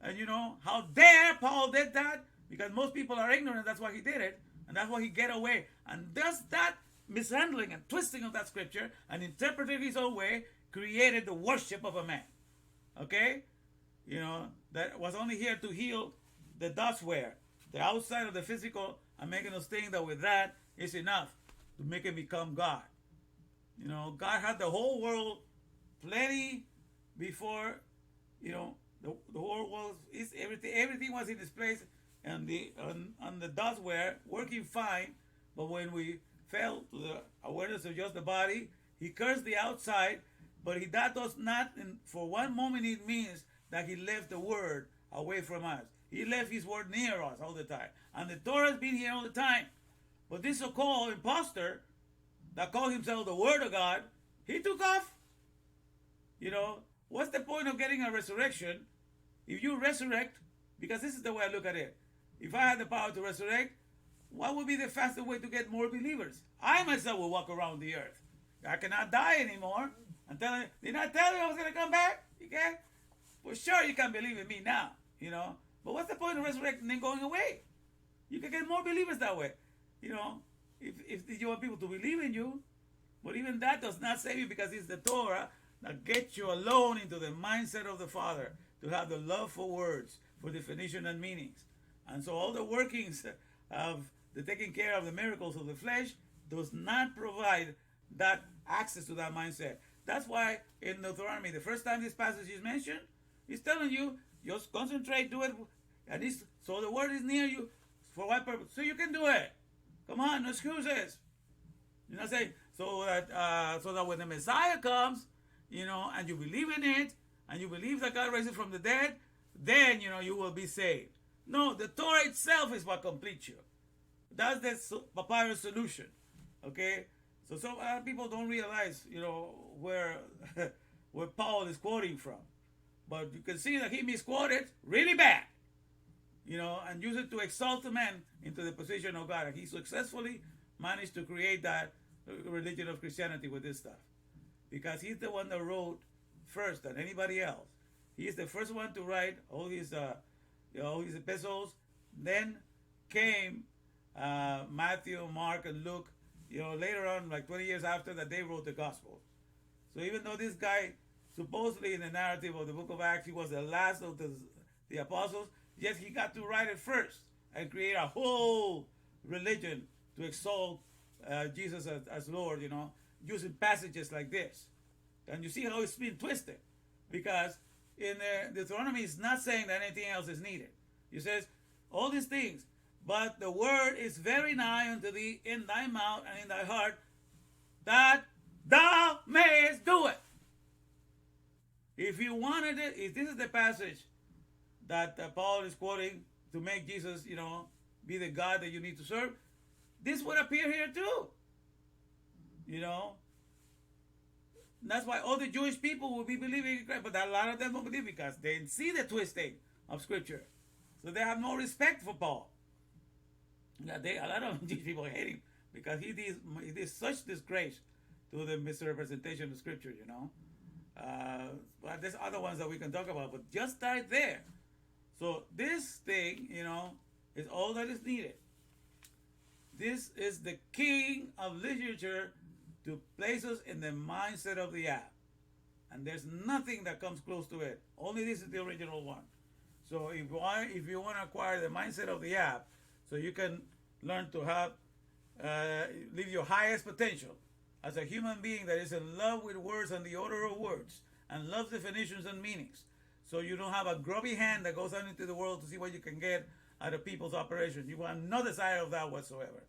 And how dare Paul did that? Because most people are ignorant, that's why he did it. And that's why he get away. And thus that mishandling and twisting of that scripture and interpreting his own way created the worship of a man. Okay? That was only here to heal the dust wear, the outside of the physical, and making us think that with that is enough to make it become God. God had the whole world plenty before, the whole world is everything was in its place, and on the dust wear working fine. But when we fell to the awareness of just the body, he cursed the outside, but that does not, for one moment it means that he left the word away from us. He left his word near us all the time. And the Torah has been here all the time. But this so-called imposter that called himself the Word of God, he took off. What's the point of getting a resurrection if you resurrect? Because this is the way I look at it. If I had the power to resurrect, what would be the fastest way to get more believers? I myself will walk around the earth. I cannot die anymore. Didn't I tell you I was going to come back? Okay? For sure you can believe in me now, But what's the point of resurrecting and then going away? You can get more believers that way. If you want people to believe in you, but even that does not save you, because it's the Torah that gets you alone into the mindset of the Father, to have the love for words, for definition and meanings. And so all the workings of the taking care of the miracles of the flesh does not provide that access to that mindset. That's why in Deuteronomy, the first time this passage is mentioned, he's telling you, just concentrate, do it, and so the word is near you. For what purpose? So you can do it. Come on, no excuses. Saying so that when the Messiah comes, and you believe in it, and you believe that God raised it from the dead, then you will be saved. No, the Torah itself is what completes you. That's the Powefull solution. Okay, so some people don't realize, where where Paul is quoting from, but you can see that he misquoted really bad. And use it to exalt the man into the position of God. And he successfully managed to create that religion of Christianity with this stuff. Because he's the one that wrote first than anybody else. He is the first one to write all his epistles. Then came Matthew, Mark, and Luke. Later on, like 20 years after that, they wrote the Gospels. So even though this guy, supposedly in the narrative of the book of Acts, he was the last of the apostles, yes, he got to write it first and create a whole religion to exalt Jesus as Lord, using passages like this. And you see how it's been twisted. Because in Deuteronomy, it's not saying that anything else is needed. It says all these things, but the word is very nigh unto thee, in thy mouth and in thy heart, that thou mayest do it. If you wanted it, if this is the passage that Paul is quoting to make Jesus, be the God that you need to serve, this would appear here too. That's why all the Jewish people will be believing in Christ, but a lot of them don't believe because they see the twisting of Scripture. So they have no respect for Paul. A lot of Jewish people hate him because he did such disgrace to the misrepresentation of Scripture, But there's other ones that we can talk about, but just right there. So this thing, is all that is needed. This is the king of literature to place us in the mindset of the app. And there's nothing that comes close to it. Only this is the original one. So if you want to acquire the mindset of the app, so you can learn to have live your highest potential, as a human being that is in love with words and the order of words and loves definitions and meanings. So you don't have a grubby hand that goes out into the world to see what you can get out of people's operations. You have no desire of that whatsoever.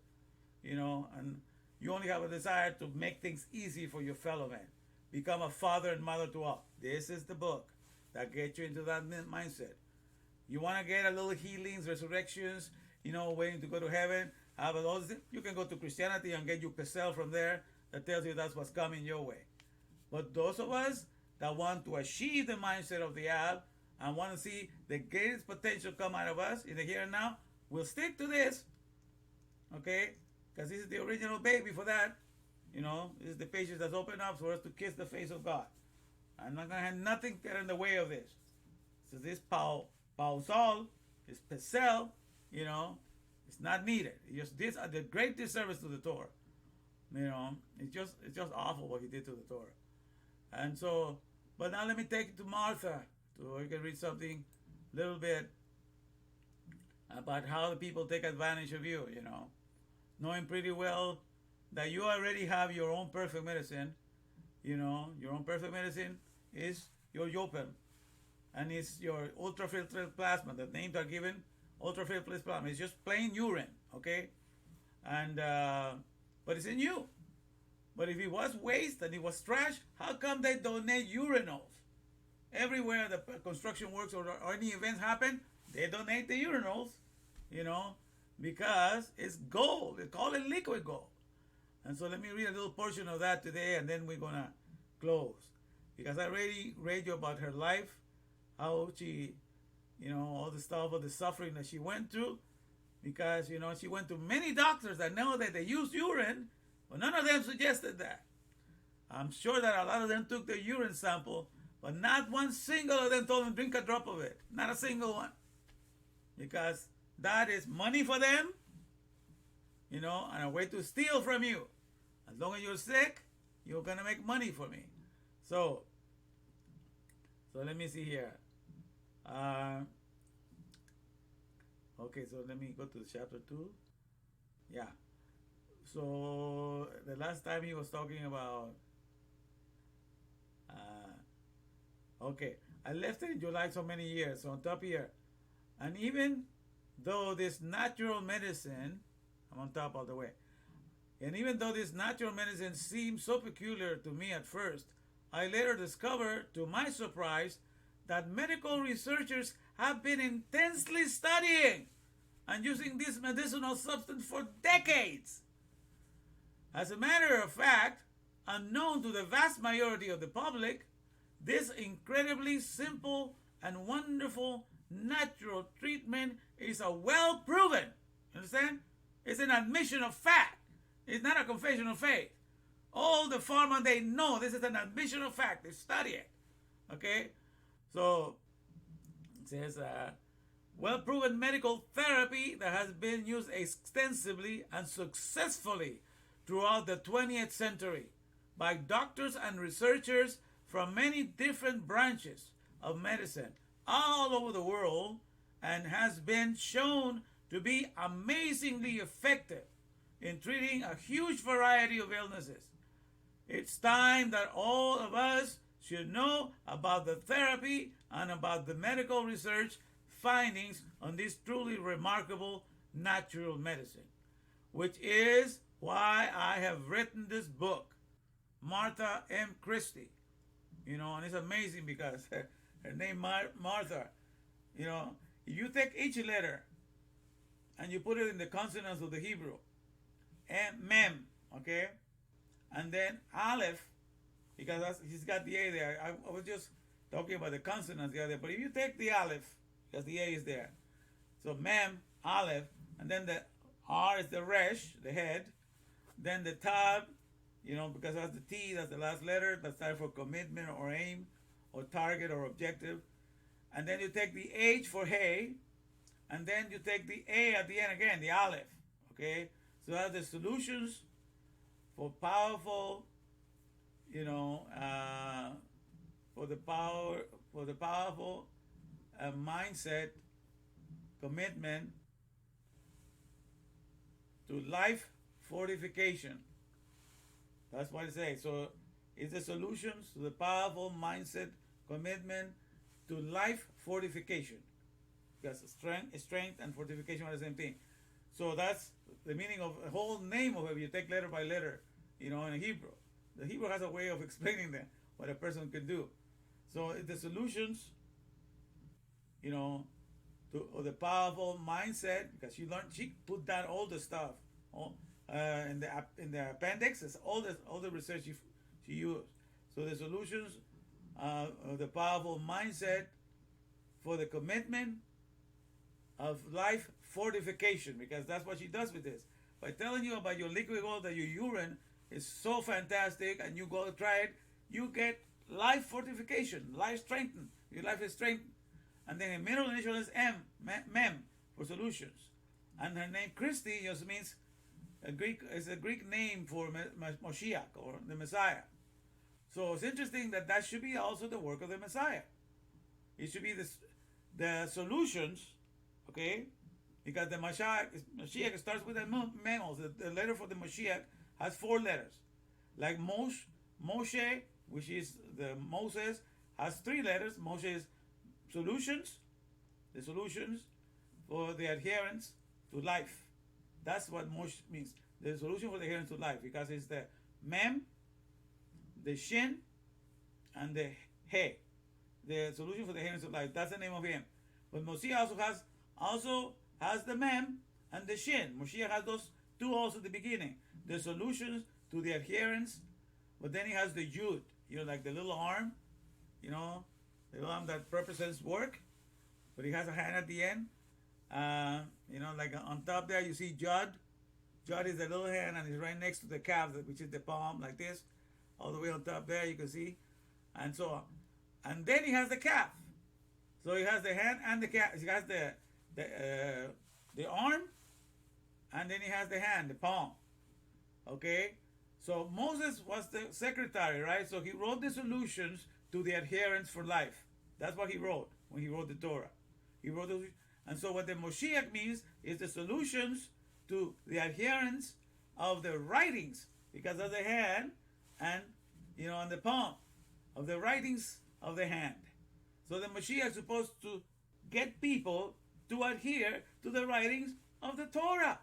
And you only have a desire to make things easy for your fellow man. Become a father and mother to all. This is the book that gets you into that mindset. You want to get a little healings, resurrections, waiting to go to heaven, have all this, you can go to Christianity and get you Pesel from there that tells you that's what's coming your way. But those of us that want to achieve the mindset of the Ab and want to see the greatest potential come out of us in the here and now, we'll stick to this. Okay? Because this is the original baby for that. This is the pages that's opened up for us to kiss the face of God. I'm not going to have nothing get in the way of this. So this Pausal, this Pesel, it's not needed. This are the great disservice to the Torah. It's just awful what he did to the Torah. And so, but now let me take it to Martha, so you can read something a little bit about how the people take advantage of you, knowing pretty well that you already have your own perfect medicine. Your own perfect medicine is your Yopem, and it's your ultrafiltrated plasma. The names are given, ultrafiltrated plasma. It's just plain urine, okay? And but it's in you. But if it was waste and it was trash, how come they donate urinals? Everywhere the construction works or any events happen, they donate the urinals, because it's gold. They call it liquid gold. And so let me read a little portion of that today, and then we're going to close. Because I already read you about her life, how she, all the stuff of the suffering that she went through. Because, she went to many doctors that know that they use urine, but none of them suggested that. I'm sure that a lot of them took the urine sample, but not one single of them told them drink a drop of it. Not a single one. Because that is money for them, and a way to steal from you. As long as you're sick, you're going to make money for me. So let me see here. Okay, so let me go to chapter 2. Yeah. So the last time he was talking about, okay, I left it in July so many years, so on top here. And even though this natural medicine, I'm on top all the way. And even though this natural medicine seemed so peculiar to me at first, I later discovered, to my surprise, that medical researchers have been intensely studying and using this medicinal substance for decades. As a matter of fact, unknown to the vast majority of the public, this incredibly simple and wonderful natural treatment is a well-proven, understand? It's an admission of fact. It's not a confession of faith. All the pharma, they know this is an admission of fact. They study it. Okay? So, it says, well-proven medical therapy that has been used extensively and successfully throughout the 20th century by doctors and researchers from many different branches of medicine all over the world, and has been shown to be amazingly effective in treating a huge variety of illnesses. It's time that all of us should know about the therapy and about the medical research findings on this truly remarkable natural medicine, which is why I have written this book, Martha M. Christie. And it's amazing because her name Martha, if you take each letter and you put it in the consonants of the Hebrew, Mem, okay? And then Alef, because he's got the A there. I was just talking about the consonants the other, but if you take the Alef, because the A is there, so Mem, Alef, and then the R is the Resh, the head, then the Tab, because that's the T, that's the last letter, that stands for commitment or aim or target or objective. And then you take the H for Hey, and then you take the A at the end again, the Aleph. Okay? So that's the solutions for powerful, for the powerful mindset, commitment to life fortification That's what it says. So it's the solutions to the powerful mindset commitment to life fortification. Because strength and fortification are the same thing. So that's the meaning of the whole name of it. You take letter by letter, in Hebrew. The Hebrew has a way of explaining what a person can do. So the solutions, to the powerful mindset, because she put down all the stuff, in the appendix. It's all the research she used. So the solutions of the powerful mindset for the commitment of life fortification, because that's what she does with this. By telling you about your liquid gold, that your urine is so fantastic, and you go try it, you get life fortification, life strengthened. Your life is strengthened. And then the middle initial is Mem, for solutions. And her name Christy just means a Greek name for Moshiach, or the Messiah. So it's interesting that should be also the work of the Messiah. It should be the solutions, okay? Because the Mashiach starts with the memos. The letter for the Mashiach has 4 letters. Like Moshe, which is the Moses, has 3 letters. Moshe is solutions, the solutions for the adherence to life. That's what Moshe means. The solution for the adherence to life, because it's the Mem, the Shin, and the He. The solution for the adherence to life. That's the name of him. But Moshiach also has the Mem and the Shin. Moshiach has those 2 also at the beginning. The solutions to the adherence. But then he has the Yud, like the little arm, the little arm that represents work. But he has a hand at the end. Like on top there you see Jud. Jud is the little hand, and it's right next to the calf, which is the palm, like this. All the way on top there you can see. And so on. And then he has the calf. So he has the hand and the calf. He has the arm, and then he has the hand, the palm. Okay? So Moses was the secretary, right? So he wrote the solutions to the adherence for life. That's what he wrote when he wrote the Torah. He wrote those, and so what the Moshiach means is the solutions to the adherence of the writings, because of the hand and on the palm of the writings of the hand. So the Mashiach is supposed to get people to adhere to the writings of the Torah.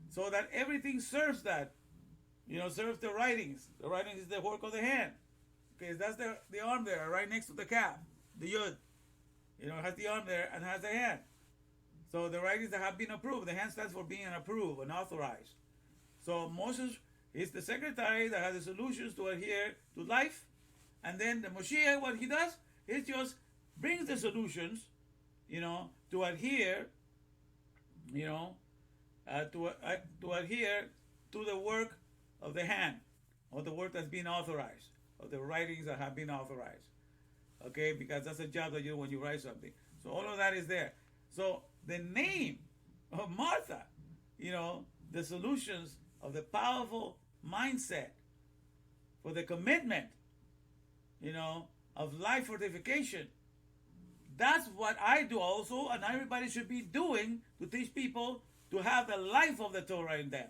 So that everything serves that. Serves the writings. The writings is the work of the hand. Okay, that's the arm there, right next to the calf, the Yud. Has the arm there and has the hand. So the writings that have been approved. The hand stands for being approved and authorized. So Moses is the secretary that has the solutions to adhere to life. And then the Moshiach, what he does is just brings the solutions, to adhere, to adhere to the work of the hand, or the work that's been authorized, or the writings that have been authorized. Okay, because that's a job that you do when you write something. So all of that is there. So the name of Martha, the solutions of the powerful mindset for the commitment, of life fortification. That's what I do also, and everybody should be doing to teach people to have the life of the Torah in them.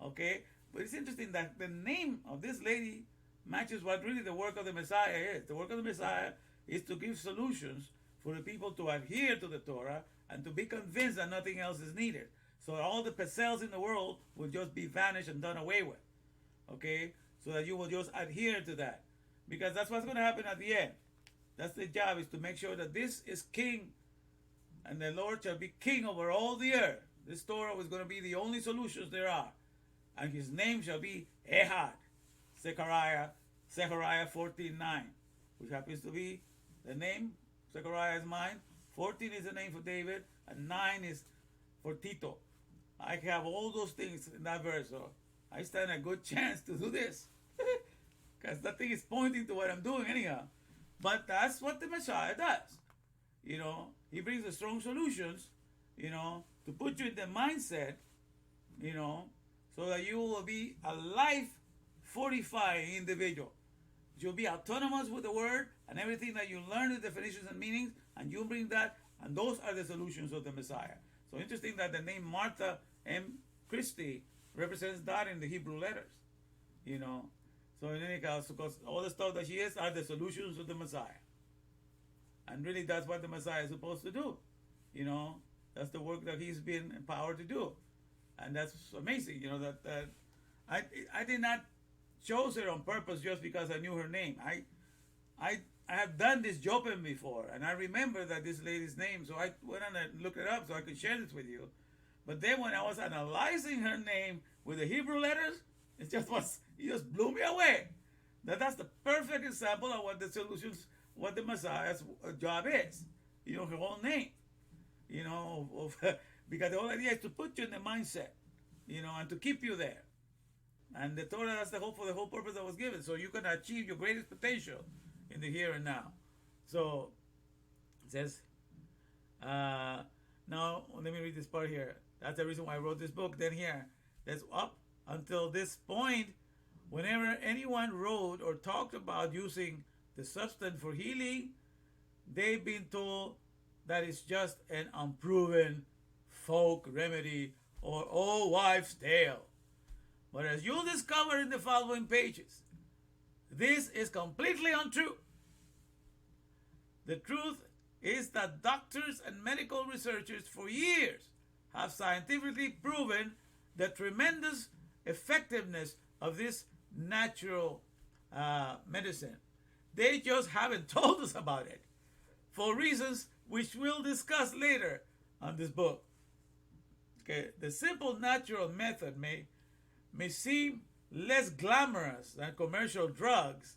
Okay? But it's interesting that the name of this lady matches what really the work of the Messiah is. The work of the Messiah is to give solutions for the people to adhere to the Torah and to be convinced that nothing else is needed. So all the pesels in the world will just be vanished and done away with. Okay? So that you will just adhere to that. Because that's what's going to happen at the end. That's the job, is to make sure that this is king, and the Lord shall be king over all the earth. This Torah is going to be the only solutions there are. And his name shall be Ehad. Zechariah 14:9, which happens to be the name. Zechariah is mine. 14 is the name for David, and 9 is for Tito. I have all those things in that verse, so I stand a good chance to do this. Because nothing is pointing to what I'm doing anyhow. But that's what the Messiah does. He brings the strong solutions, to put you in the mindset, so that you will be a life fortifying individual. You'll be autonomous with the word, and everything that you learn, the definitions and meanings, and you bring that, and those are the solutions of the Messiah. So interesting that the name Martha M. Christie represents that in the Hebrew letters, you know. So in any case, because all the stuff that she is are the solutions of the Messiah. And really that's what the Messiah is supposed to do. You know, that's the work that he's been empowered to do. And that's amazing, you know, that I did not chose her on purpose just because I knew her name. I have done this Jopen before, and I remember that this lady's name, so I went on and looked it up so I could share this with you. But then when I was analyzing her name with the Hebrew letters, it just blew me away. That's the perfect example of what the solutions, what the Messiah's job is. You know, her whole name. You know, because the whole idea is to put you in the mindset, you know, and to keep you there. And the Torah, that's the whole purpose that was given, so you can achieve your greatest potential in the here and now. So it says, now let me read this part here. That's the reason why I wrote this book. Then here, that's up until this point, whenever anyone wrote or talked about using the substance for healing, they've been told that it's just an unproven folk remedy or old wives' tale. But as you'll discover in the following pages, this is completely untrue. The truth is that doctors and medical researchers for years have scientifically proven the tremendous effectiveness of this natural medicine. They just haven't told us about it for reasons which we'll discuss later on this book. Okay, the simple natural method may seem less glamorous than commercial drugs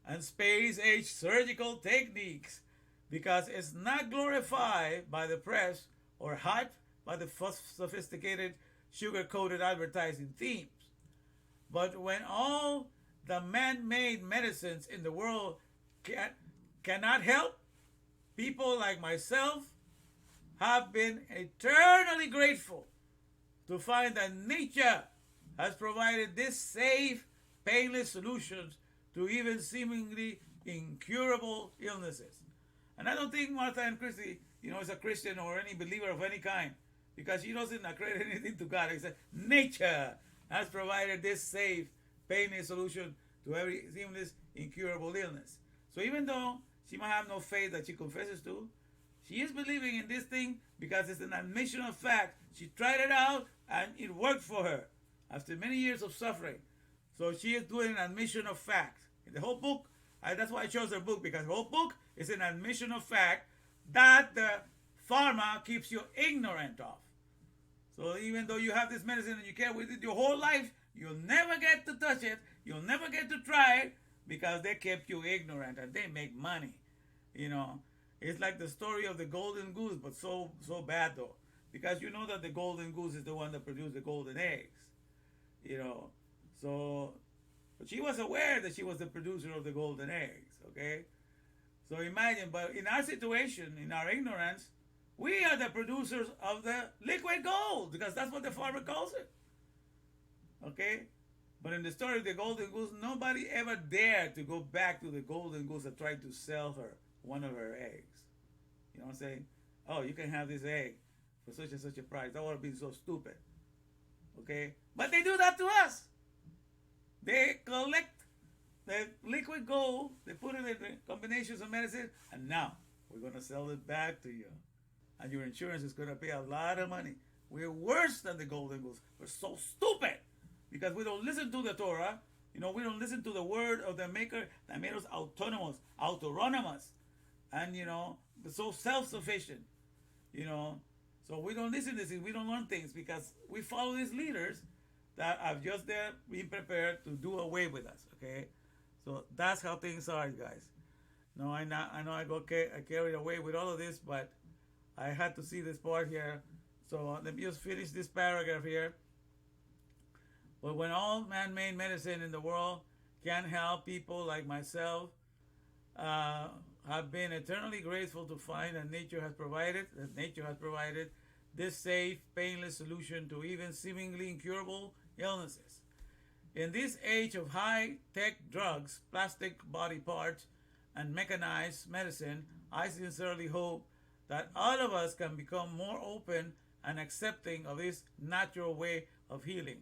and space-age surgical techniques because it's not glorified by the press or hyped by the sophisticated sugar-coated advertising themes. But when all the man-made medicines in the world cannot help, people like myself have been eternally grateful to find that nature has provided this safe, painless solutions to even seemingly incurable illnesses. And I don't think Martha and Christy, you know, is a Christian or any believer of any kind, because she doesn't accredit anything to God. Except nature has provided this safe, painless solution to every seamless, incurable illness. So even though she might have no faith that she confesses to, she is believing in this thing because it's an admission of fact. She tried it out and it worked for her after many years of suffering. So she is doing an admission of fact. In the whole book, that's why I chose her book, because the whole book is an admission of fact that the pharma keeps you ignorant of. So even though you have this medicine and you care with it your whole life, you'll never get to touch it, you'll never get to try it, because they kept you ignorant and they make money. You know, it's like the story of the golden goose, but so bad though, because you know that the golden goose is the one that produced the golden eggs. You know, so, but she was aware that she was the producer of the golden eggs, okay? So imagine, but in our situation, in our ignorance, we are the producers of the liquid gold, because that's what the farmer calls it, okay? But in the story of the golden goose, nobody ever dared to go back to the golden goose and try to sell her one of her eggs. You know what I'm saying? Oh, you can have this egg for such and such a price. That would have been so stupid. Okay? But they do that to us. They collect the liquid gold, they put it in the combinations of medicine, and now we're going to sell it back to you. And your insurance is going to pay a lot of money. We're worse than the golden goose. We're so stupid because we don't listen to the Torah. You know, we don't listen to the word of the Maker that made us autonomous, and, you know, so self-sufficient, you know. So we don't listen to things, we don't learn things because we follow these leaders that are just there being prepared to do away with us, okay? So that's how things are, you guys. No, I know I carried away with all of this, but I had to see this part here. So let me just finish this paragraph here. But when all man-made medicine in the world can help, people like myself have been eternally grateful to find that nature has provided this safe, painless solution to even seemingly incurable illnesses. In this age of high-tech drugs, plastic body parts, and mechanized medicine, I sincerely hope that all of us can become more open and accepting of this natural way of healing.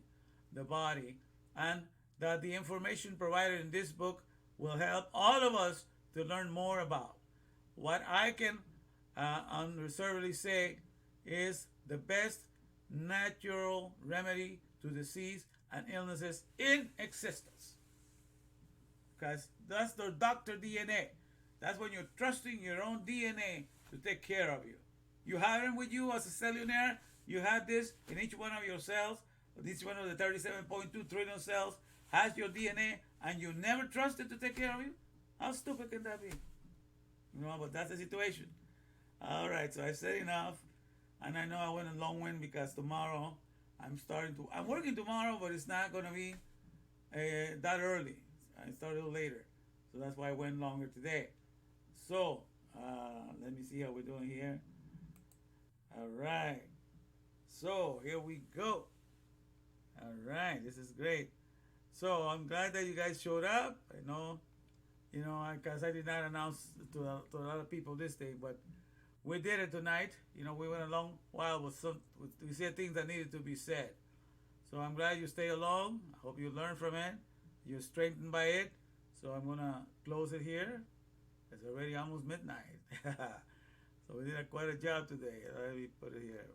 the body, and that the information provided in this book will help all of us to learn more about. What I can unreservedly say is the best natural remedy to disease and illnesses in existence. Because that's the doctor DNA. That's when you're trusting your own DNA to take care of you. You have it with you as a cellulaire. You have this in each one of your cells. Each one of the 37.2 trillion cells has your DNA, and you never trust it to take care of you? How stupid can that be? You know, but that's the situation. All right, so I said enough. And I know I went a long wind because tomorrow I'm working tomorrow, but it's not going to be that early. I start a little later. So that's why I went longer today. So, let me see how we're doing here. All right. So, here we go. All right, this is great. So, I'm glad that you guys showed up. I know, because I did not announce to a lot of people this thing, but we did it tonight. We went a long while we said things that needed to be said. So I'm glad you stay along. I hope you learn from it. You're strengthened by it. So I'm going to close it here. It's already almost midnight. So we did quite a job today. Let me put it here.